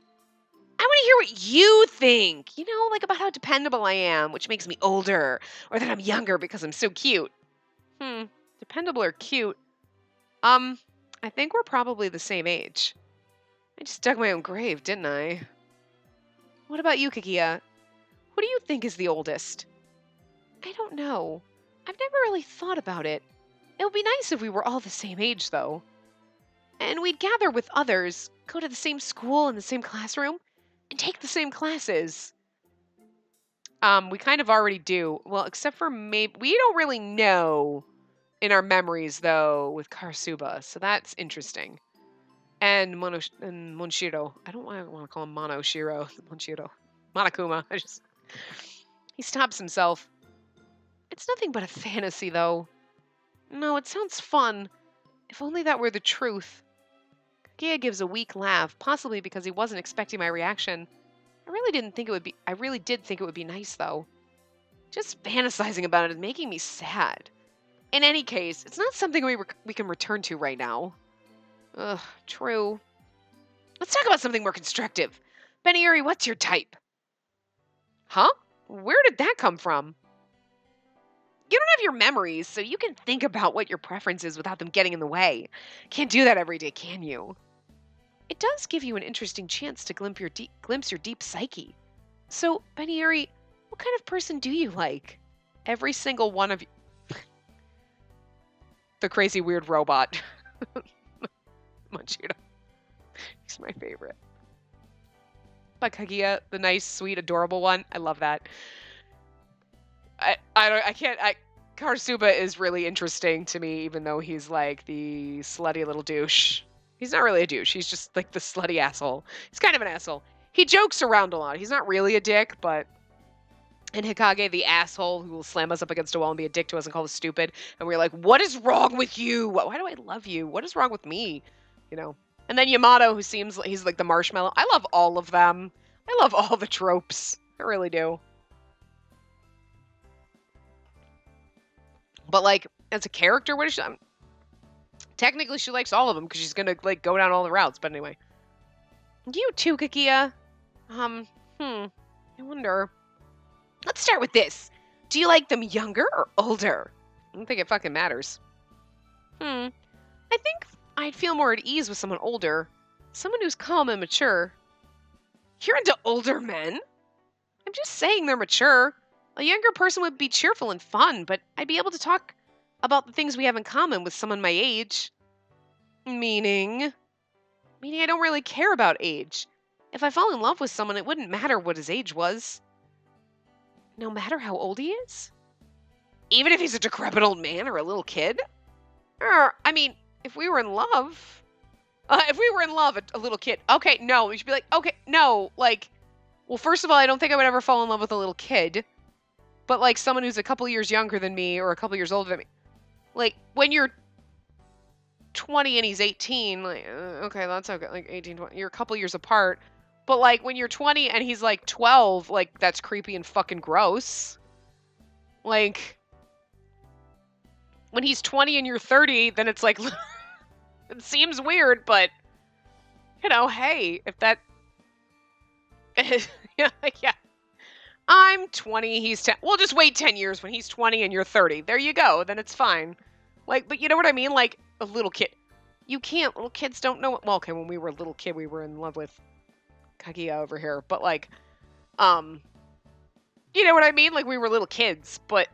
I want to hear what you think. You know, like about how dependable I am, which makes me older, or that I'm younger because I'm so cute. Dependable or cute? I think we're probably the same age. I just dug my own grave, didn't I? What about you, Kaguya? Who do you think is the oldest? I don't know. I've never really thought about it. It would be nice if we were all the same age, though. And we'd gather with others, go to the same school and the same classroom, and take the same classes. We kind of already do. Well, except for maybe... We don't really know in our memories, though, with Karasuba. So that's interesting. And Monshiro. I don't want to call him Monoshiro. Monshiro. Monokuma. He stops himself. It's nothing but a fantasy, though. No, it sounds fun. If only that were the truth. Kaguya gives a weak laugh, possibly because he wasn't expecting my reaction. I really did think it would be nice, though. Just fantasizing about it is making me sad. In any case, it's not something we can return to right now. Ugh, true. Let's talk about something more constructive. Benieri, what's your type? Huh? Where did that come from? You don't have your memories, so you can think about what your preference is without them getting in the way. Can't do that every day, can you? It does give you an interesting chance to glimpse your deep psyche. So, Benieri, what kind of person do you like? Every single one of you. The crazy weird robot. Monchito. He's my favorite. But Kaguya, the nice, sweet, adorable one. I love that. Karasuba is really interesting to me, even though he's like the slutty little douche. He's not really a douche. He's just like the slutty asshole. He's kind of an asshole. He jokes around a lot. He's not really a dick, but... And Hikage, the asshole who will slam us up against a wall and be a dick to us and call us stupid. And we're like, what is wrong with you? Why do I love you? What is wrong with me? You know? And then Yamato, who seems like he's like the marshmallow. I love all of them. I love all the tropes. I really do. But like, as a character, what is she? Technically, she likes all of them because she's gonna like go down all the routes. But anyway, you too, Kaguya. I wonder. Let's start with this. Do you like them younger or older? I don't think it fucking matters. I think I'd feel more at ease with someone older, someone who's calm and mature. You're into older men? I'm just saying they're mature. A younger person would be cheerful and fun, but I'd be able to talk about the things we have in common with someone my age. Meaning I don't really care about age. If I fall in love with someone, it wouldn't matter what his age was. No matter how old he is? Even if he's a decrepit old man or a little kid? I mean, if we were in love... If we were in love, a little kid. Okay, no. We should be like, okay, no. Like, well, first of all, I don't think I would ever fall in love with a little kid. But, like, someone who's a couple years younger than me or a couple years older than me. Like, when you're 20 and he's 18, like, okay, that's okay. Like, 18, 20. You're a couple years apart. But, like, when you're 20 and he's, like, 12, like, that's creepy and fucking gross. Like, when he's 20 and you're 30, then it's like, it seems weird, but, you know, hey, if that, yeah, yeah. I'm 20, he's 10. We'll just wait 10 years when he's 20 and you're 30. There you go, then it's fine. Like, but you know what I mean? Like, a little kid. You can't, little kids don't know what, well, okay, when we were a little kid, we were in love with Kaguya over here, but like, you know what I mean? Like, we were little kids, but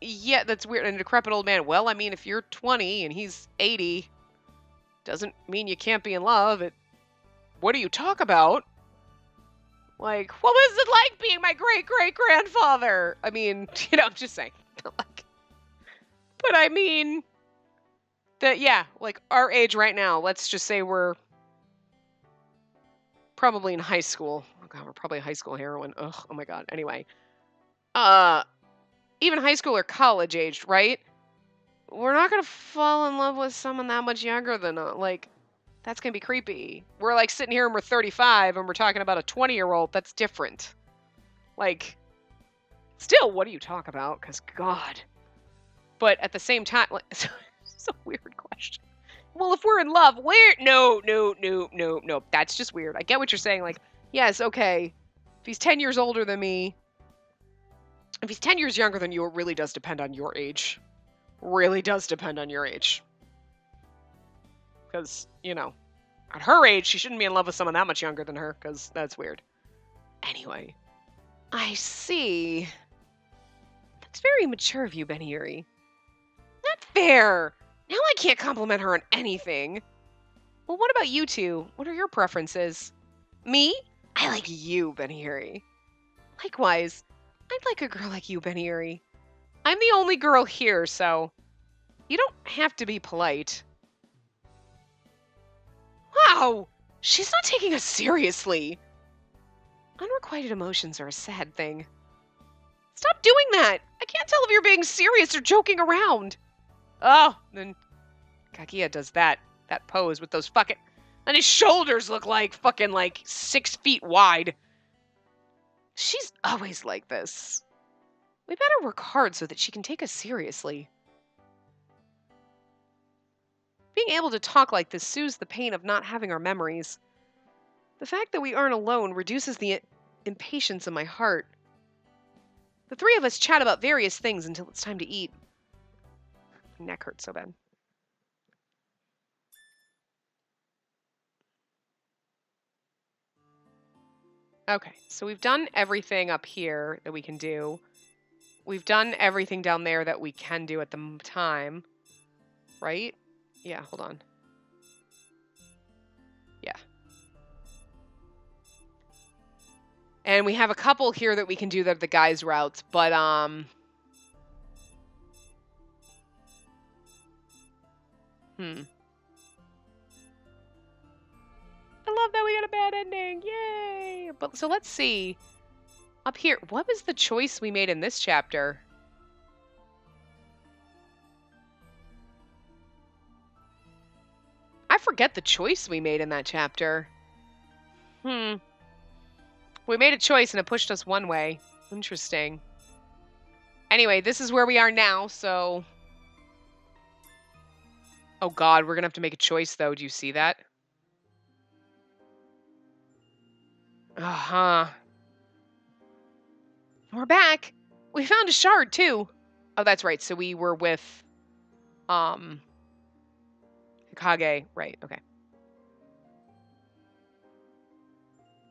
yeah, that's weird. And a decrepit old man. Well, I mean, if you're 20 and he's 80, doesn't mean you can't be in love. What do you talk about? Like, what was it like being my great-great-grandfather? I mean, you know, I'm just saying. Like, but I mean, that, yeah, like, our age right now, let's just say we're probably in high school. Oh, God, we're probably high school heroine. Ugh, oh, my God. Anyway. Even high school or college aged, right? We're not going to fall in love with someone that much younger than us. Like, that's going to be creepy. We're, like, sitting here and we're 35 and we're talking about a 20-year-old. That's different. Like, still, what do you talk about? Because, God. But at the same time, like, it's a weird question. Well, if we're in love, where? No. That's just weird. I get what you're saying. Like, yes, okay. If he's 10 years older than me, if he's 10 years younger than you, it really does depend on your age. Really does depend on your age. Because, you know, at her age, she shouldn't be in love with someone that much younger than her, because that's weird. Anyway. I see. That's very mature of you, Benihuri. Not fair! Now I can't compliment her on anything. Well, what about you two? What are your preferences? Me? I like you, Benihuri. Likewise. I'd like a girl like you, Benihuri. I'm the only girl here, so you don't have to be polite. Wow! She's not taking us seriously. Unrequited emotions are a sad thing. Stop doing that! I can't tell if you're being serious or joking around. Oh, then Kaguya does that pose with those fucking, and his shoulders look like fucking like 6 feet wide. She's always like this. We better work hard so that she can take us seriously. Being able to talk like this soothes the pain of not having our memories. The fact that we aren't alone reduces the impatience in my heart. The three of us chat about various things until it's time to eat. My neck hurts so bad. Okay, so we've done everything up here that we can do. We've done everything down there that we can do at the time. Right? Yeah, hold on. Yeah. And we have a couple here that we can do that are the guys' routes, but, I love that we got a bad ending. Yay! But so let's see. Up here, what was the choice we made in this chapter? I forget the choice we made in that chapter. We made a choice and it pushed us one way. Interesting. Anyway, this is where we are now, so... Oh God, we're gonna have to make a choice though. Do you see that? Uh-huh. We're back. We found a shard too. Oh, that's right. So we were with Hikage. Right, okay.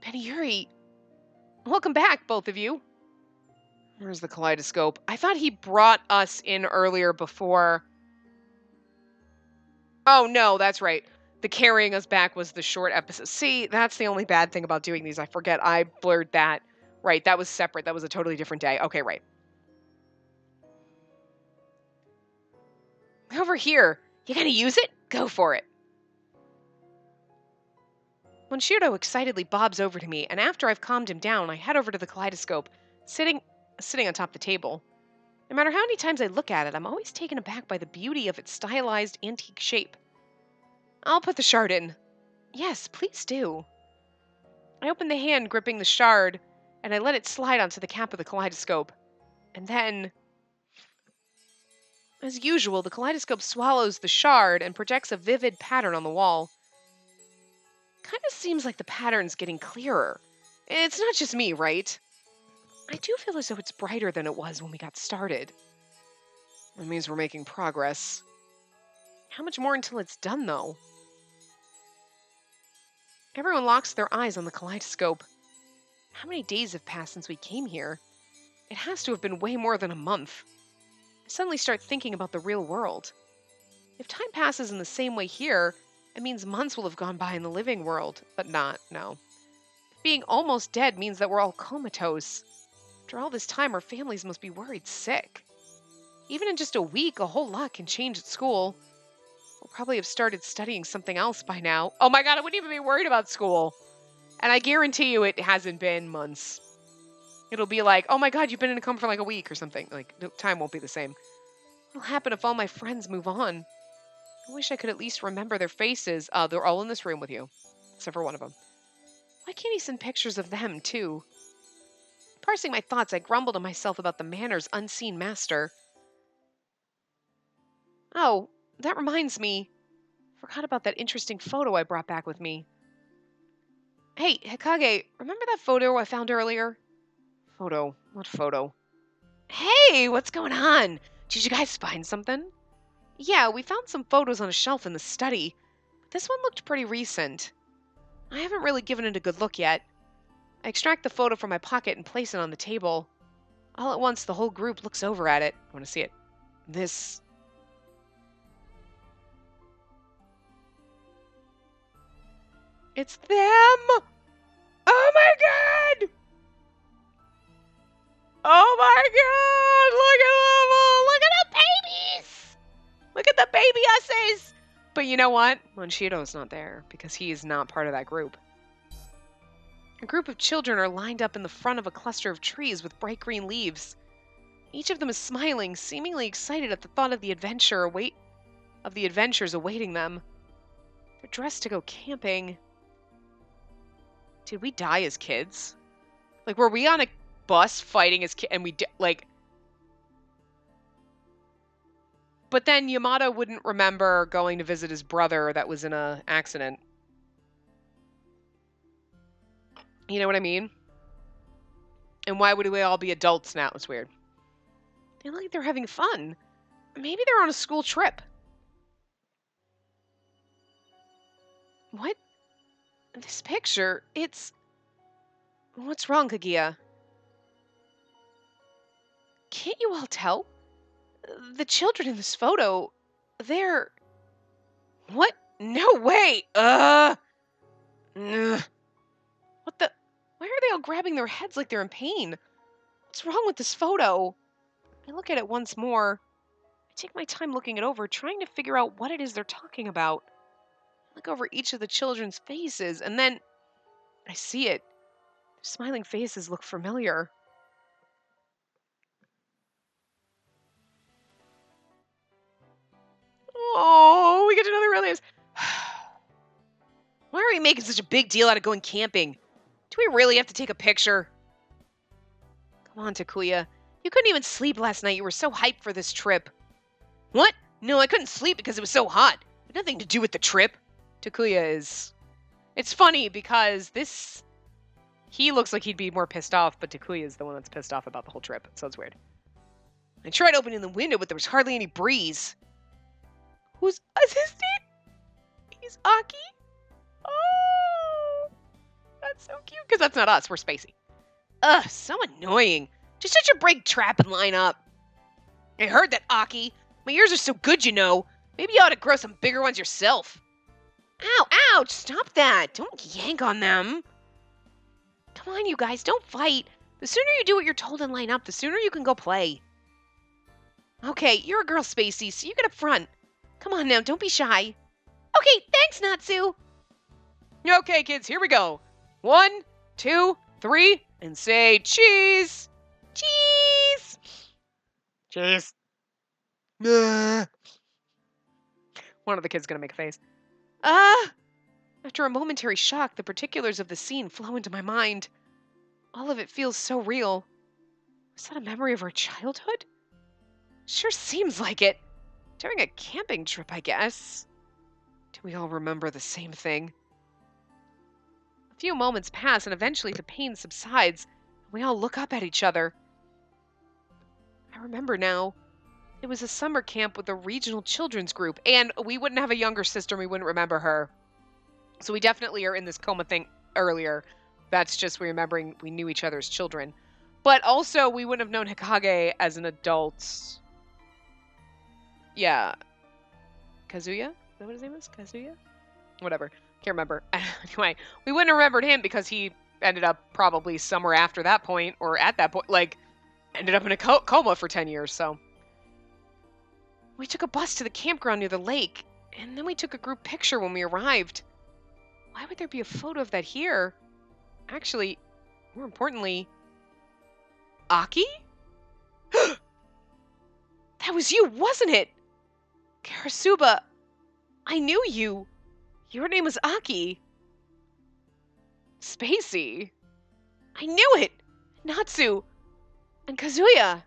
Benihuri. Welcome back, both of you. Where's the kaleidoscope? I thought he brought us in earlier before. Oh, no, that's right. The carrying us back was the short episode. See, that's the only bad thing about doing these. I forget. I blurred that. Right, that was separate. That was a totally different day. Okay, right. Over here. You gonna use it? Go for it. Monshiro excitedly bobs over to me, and after I've calmed him down, I head over to the kaleidoscope, sitting on top of the table. No matter how many times I look at it, I'm always taken aback by the beauty of its stylized antique shape. I'll put the shard in. Yes, please do. I open the hand gripping the shard, and I let it slide onto the cap of the kaleidoscope. And then, as usual, the kaleidoscope swallows the shard and projects a vivid pattern on the wall. Kind of seems like the pattern's getting clearer. It's not just me, right? I do feel as though it's brighter than it was when we got started. That means we're making progress. How much more until it's done, though? Everyone locks their eyes on the kaleidoscope. How many days have passed since we came here? It has to have been way more than a month. I suddenly start thinking about the real world. If time passes in the same way here, it means months will have gone by in the living world, but no. Being almost dead means that we're all comatose. After all this time, our families must be worried sick. Even in just a week, a whole lot can change at school. We'll probably have started studying something else by now. Oh my god, I wouldn't even be worried about school. And I guarantee you it hasn't been months. It'll be like, oh my god, you've been in a coma for like a week or something. Like, no, time won't be the same. What'll happen if all my friends move on? I wish I could at least remember their faces. They're all in this room with you. Except for one of them. Why can't he send pictures of them, too? Parsing my thoughts, I grumble to myself about the manor's unseen master. Oh, that reminds me. Forgot about that interesting photo I brought back with me. Hey, Hikage, remember that photo I found earlier? Photo? What photo? Hey, what's going on? Did you guys find something? Yeah, we found some photos on a shelf in the study. But this one looked pretty recent. I haven't really given it a good look yet. I extract the photo from my pocket and place it on the table. All at once, the whole group looks over at it. I want to see it. This... It's them! Oh my god! Oh my god! Look at the babies! Look at the baby essays! But you know what? Monshiro's not there because he is not part of that group. A group of children are lined up in the front of a cluster of trees with bright green leaves. Each of them is smiling, seemingly excited at the thought of the adventures awaiting them. They're dressed to go camping. Did we die as kids? Like, were we on a bus fighting as kids and but then Yamada wouldn't remember going to visit his brother that was in an accident. You know what I mean? And why would we all be adults now? It's weird. They look like they're having fun. Maybe they're on a school trip. What? This picture, it's... What's wrong, Kaguya? Can't you all tell? The children in this photo, they're... What? No way! Ugh. What the... Why are they all grabbing their heads like they're in pain? What's wrong with this photo? I look at it once more. I take my time looking it over, trying to figure out what it is they're talking about. I look over each of the children's faces, and then I see it. Their smiling faces look familiar. Oh, we get to know their relatives. Why are we making such a big deal out of going camping? Do we really have to take a picture? Come on, Takuya. You couldn't even sleep last night. You were so hyped for this trip. What? No, I couldn't sleep because it was so hot. It had nothing to do with the trip. Takuya is... It's funny because he looks like he'd be more pissed off, but Takuya is the one that's pissed off about the whole trip. So it's weird. I tried opening the window, but there was hardly any breeze. Who's assistant? He's Aki? Oh! That's so cute. Because that's not us. We're Spacey. Ugh, so annoying. Just shut your brake trap and line up. I heard that, Aki. My ears are so good, you know. Maybe you ought to grow some bigger ones yourself. Ow, ouch, stop that. Don't yank on them. Come on, you guys, don't fight. The sooner you do what you're told and line up, the sooner you can go play. Okay, you're a girl, Spacey, so you get up front. Come on now, don't be shy. Okay, thanks, Natsu. Okay, kids, here we go. 1, 2, 3, and say cheese. Cheese. Cheese. One of the kids gonna make a face. Ah! After a momentary shock, the particulars of the scene flow into my mind. All of it feels so real. Was that a memory of our childhood? Sure seems like it. During a camping trip, I guess. Do we all remember the same thing? A few moments pass, and eventually the pain subsides, and we all look up at each other. I remember now. It was a summer camp with a regional children's group, and we wouldn't have a younger sister and we wouldn't remember her. So we definitely are in this coma thing earlier. That's just we remembering we knew each other's children. But also, we wouldn't have known Hikage as an adult. Yeah. Kazuya? Is that what his name is? Kazuya? Whatever. Can't remember. Anyway, we wouldn't have remembered him because he ended up probably somewhere after that point, or at that point, like, ended up in a coma for 10 years, so. We took a bus to the campground near the lake, and then we took a group picture when we arrived. Why would there be a photo of that here? Actually, more importantly, Aki? That was you, wasn't it? Karasuba, I knew you. Your name was Aki. Spacey. I knew it. Natsu. And Kazuya.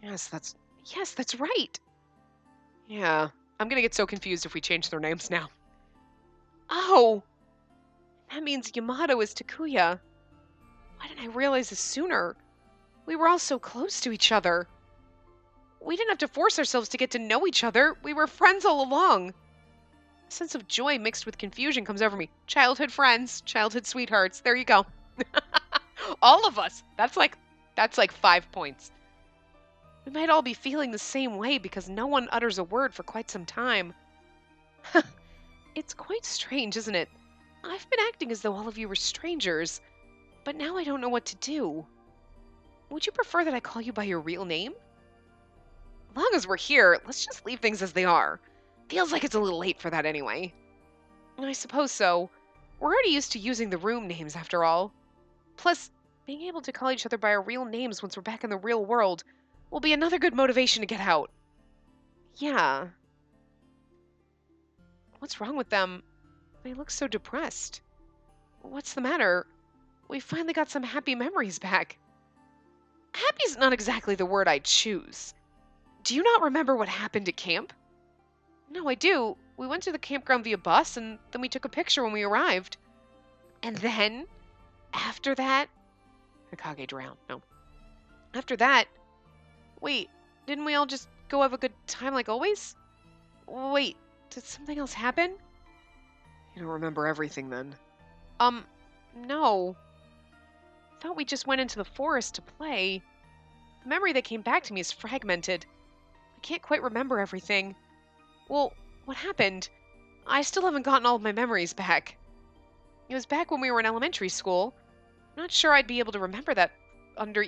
Yes, that's right. Yeah, I'm gonna get so confused if we change their names now. Oh, that means Yamato is Takuya. Why didn't I realize this sooner? We were all so close to each other. We didn't have to force ourselves to get to know each other. We were friends all along. A sense of joy mixed with confusion comes over me. Childhood friends, childhood sweethearts. There you go. All of us. That's like 5 points. We might all be feeling the same way because no one utters a word for quite some time. It's quite strange, isn't it? I've been acting as though all of you were strangers, but now I don't know what to do. Would you prefer that I call you by your real name? As long as we're here, let's just leave things as they are. Feels like it's a little late for that anyway. I suppose so. We're already used to using the room names after all. Plus, being able to call each other by our real names once we're back in the real world will be another good motivation to get out. Yeah. What's wrong with them? They look so depressed. What's the matter? We finally got some happy memories back. Happy's not exactly the word I'd choose. Do you not remember what happened at camp? No, I do. We went to the campground via bus, and then we took a picture when we arrived. And then, after that... Hikage drowned. No. After that... Wait, didn't we all just go have a good time like always? Wait, did something else happen? You don't remember everything then? No. I thought we just went into the forest to play. The memory that came back to me is fragmented. I can't quite remember everything. Well, what happened? I still haven't gotten all of my memories back. It was back when we were in elementary school. I'm not sure I'd be able to remember that under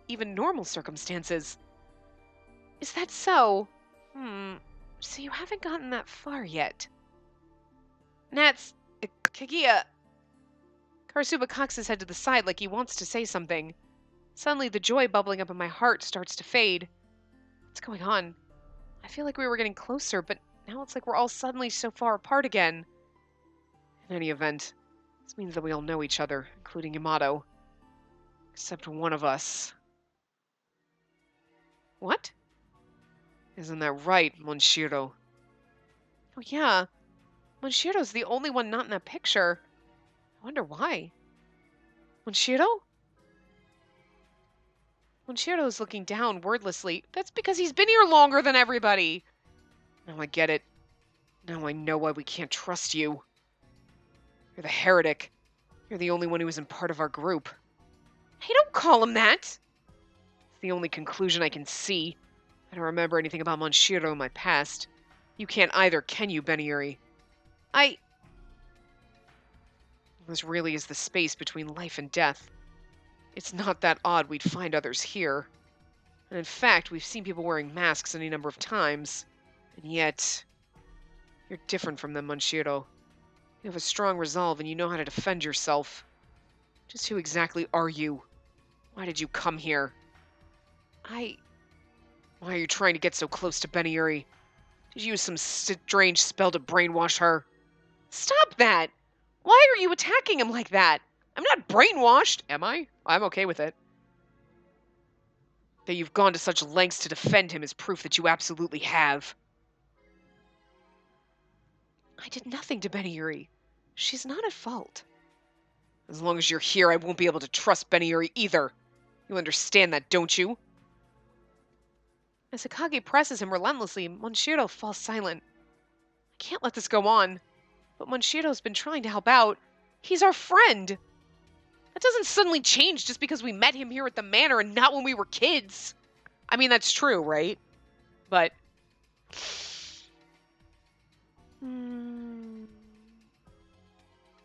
even normal circumstances. Is that so? So you haven't gotten that far yet. Nats, Kaguya. Karasuba cocks his head to the side like he wants to say something. Suddenly, the joy bubbling up in my heart starts to fade. What's going on? I feel like we were getting closer, but now it's like we're all suddenly so far apart again. In any event, this means that we all know each other, including Yamato. Except one of us. What? Isn't that right, Monshiro? Oh yeah, Monshiro's the only one not in that picture. I wonder why. Monshiro? Monshiro's looking down wordlessly. That's because he's been here longer than everybody. Now I get it. Now I know why we can't trust you. You're the heretic. You're the only one who isn't part of our group. Hey, don't call him that! It's the only conclusion I can see. I don't remember anything about Monshiro in my past. You can't either, can you, Beniuri? This really is the space between life and death. It's not that odd we'd find others here. And in fact, we've seen people wearing masks any number of times. And yet... You're different from them, Monshiro. You have a strong resolve and you know how to defend yourself. Just who exactly are you? Why did you come here? Why are you trying to get so close to Beniuri? Did you use some strange spell to brainwash her? Stop that! Why are you attacking him like that? I'm not brainwashed, am I? I'm okay with it. That you've gone to such lengths to defend him is proof that you absolutely have. I did nothing to Beniuri. She's not at fault. As long as you're here, I won't be able to trust Beniuri either. You understand that, don't you? As Hikage presses him relentlessly, Monshiro falls silent. I can't let this go on. But Monshiro's been trying to help out. He's our friend. That doesn't suddenly change just because we met him here at the manor and not when we were kids. I mean, that's true, right? But...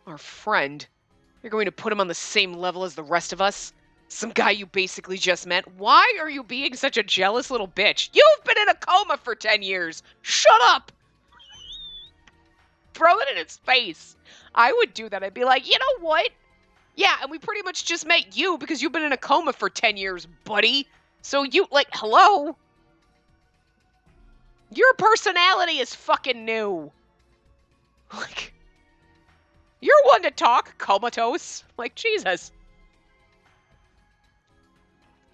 Our friend? You're going to put him on the same level as the rest of us? Some guy you basically just met? Why are you being such a jealous little bitch? You've been in a coma for 10 years! Shut up! Throw it in his face. I would do that. I'd be like, you know what? Yeah, and we pretty much just met you because you've been in a coma for 10 years, buddy. So you, like, hello? Your personality is fucking new. Like, you're one to talk, comatose. Like, Jesus.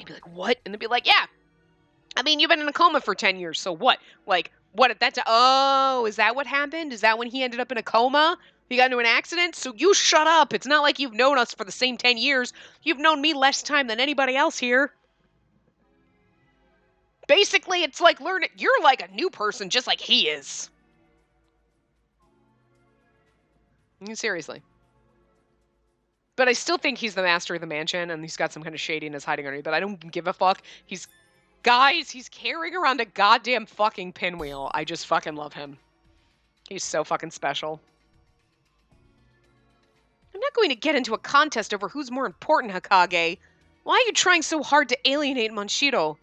You'd be like, what? And they'd be like, yeah. I mean, you've been in a coma for 10 years, so what? Like, what at that time? Oh, is that what happened? Is that when he ended up in a coma? He got into an accident? So you shut up. It's not like you've known us for the same 10 years. You've known me less time than anybody else here. Basically, it's like learning. You're like a new person, just like he is. Seriously. But I still think he's the master of the mansion, and he's got some kind of shadiness hiding underneath. But I don't give a fuck. Guys, he's carrying around a goddamn fucking pinwheel. I just fucking love him. He's so fucking special. I'm not going to get into a contest over who's more important, Hikage. Why are you trying so hard to alienate Monshiro?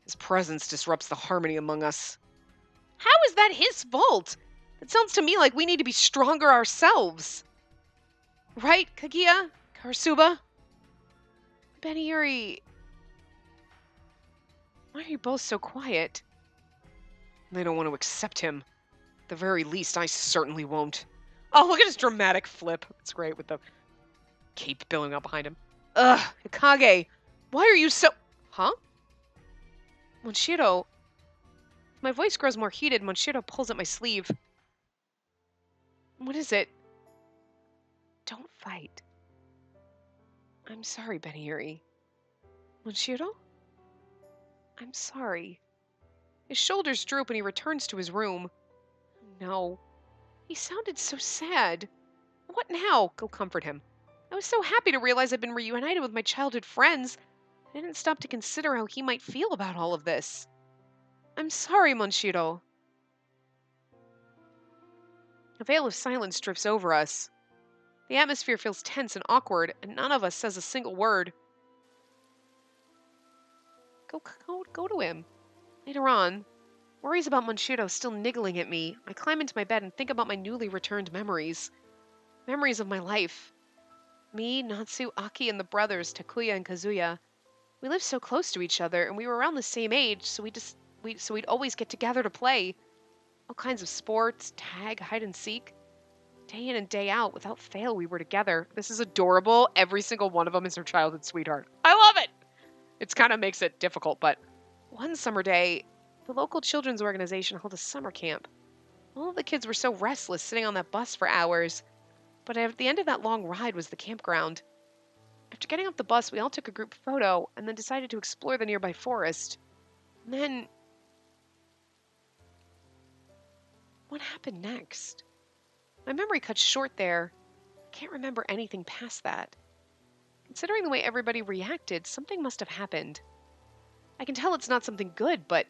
His presence disrupts the harmony among us. How is that his fault? It sounds to me like we need to be stronger ourselves. Right, Kaguya? Karasuba? Beniuri... Why are you both so quiet? They don't want to accept him. At the very least, I certainly won't. Oh, look at his dramatic flip. It's great with the cape billowing out behind him. Ugh, Hikage, why are you so... Huh? Monshiro... My voice grows more heated. Monshiro pulls at my sleeve. What is it? Don't fight. I'm sorry, Beniuri. Monshiro? I'm sorry. His shoulders droop and he returns to his room. No. He sounded so sad. What now? Go comfort him. I was so happy to realize I'd been reunited with my childhood friends. I didn't stop to consider how he might feel about all of this. I'm sorry, Monshiro. A veil of silence drifts over us. The atmosphere feels tense and awkward, and none of us says a single word. Go to him. Later on, worries about Monshiro still niggling at me, I climb into my bed and think about my newly returned memories. Memories of my life. Me, Natsu, Aki, and the brothers, Takuya and Kazuya. We lived so close to each other, and we were around the same age, so we'd always get together to play. All kinds of sports, tag, hide and seek. Day in and day out, without fail, we were together. This is adorable. Every single one of them is her childhood sweetheart. I love it! It kind of makes it difficult, but one summer day, the local children's organization held a summer camp. All of the kids were so restless sitting on that bus for hours, but at the end of that long ride was the campground. After getting off the bus, we all took a group photo and then decided to explore the nearby forest. And then... what happened next? My memory cuts short there. I can't remember anything past that. Considering the way everybody reacted, something must have happened. I can tell it's not something good, but...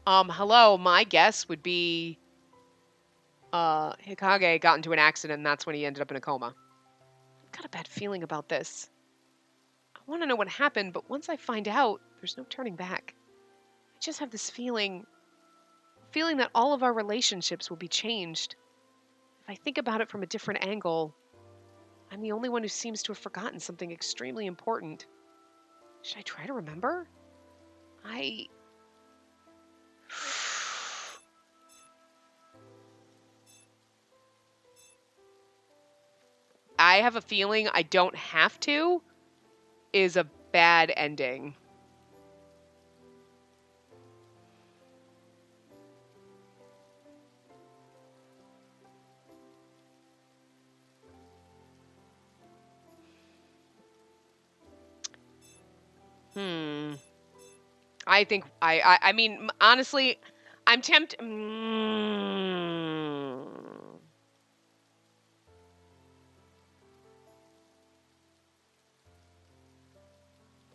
hello, my guess would be... Hikage got into an accident and that's when he ended up in a coma. I've got a bad feeling about this. I want to know what happened, but once I find out, there's no turning back. I just have this feeling that all of our relationships will be changed. If I think about it from a different angle, I'm the only one who seems to have forgotten something extremely important. Should I try to remember? I have a feeling I don't have to is a bad ending. I think I mean honestly, I'm tempted.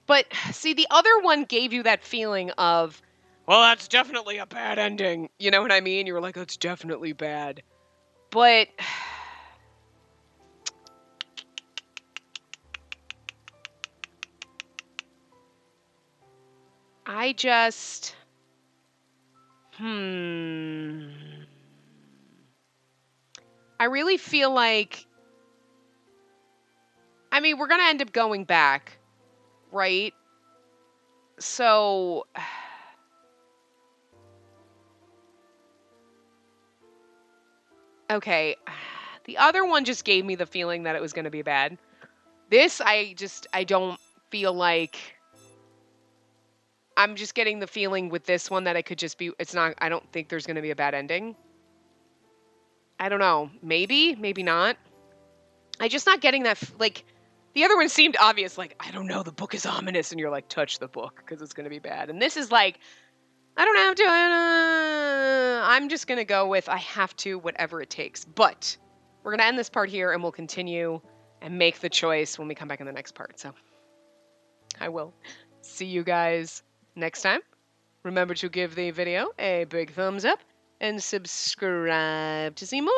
But see, the other one gave you that feeling of, well, that's definitely a bad ending. You know what I mean? You were like, that's definitely bad. But I just, I really feel like, I mean, we're going to end up going back, right? So, okay. The other one just gave me the feeling that it was going to be bad. This, I don't feel like, I'm just getting the feeling with this one that it could just be, it's not, I don't think there's going to be a bad ending. I don't know. Maybe, maybe not. I just not getting that, like, the other one seemed obvious, like, I don't know, the book is ominous, and you're like, touch the book, because it's going to be bad. And this is like, I don't have to, I'm just going to go with, I have to, whatever it takes. But we're going to end this part here, and we'll continue and make the choice when we come back in the next part. So I will see you guys next time. Remember to give the video a big thumbs up and subscribe to see more.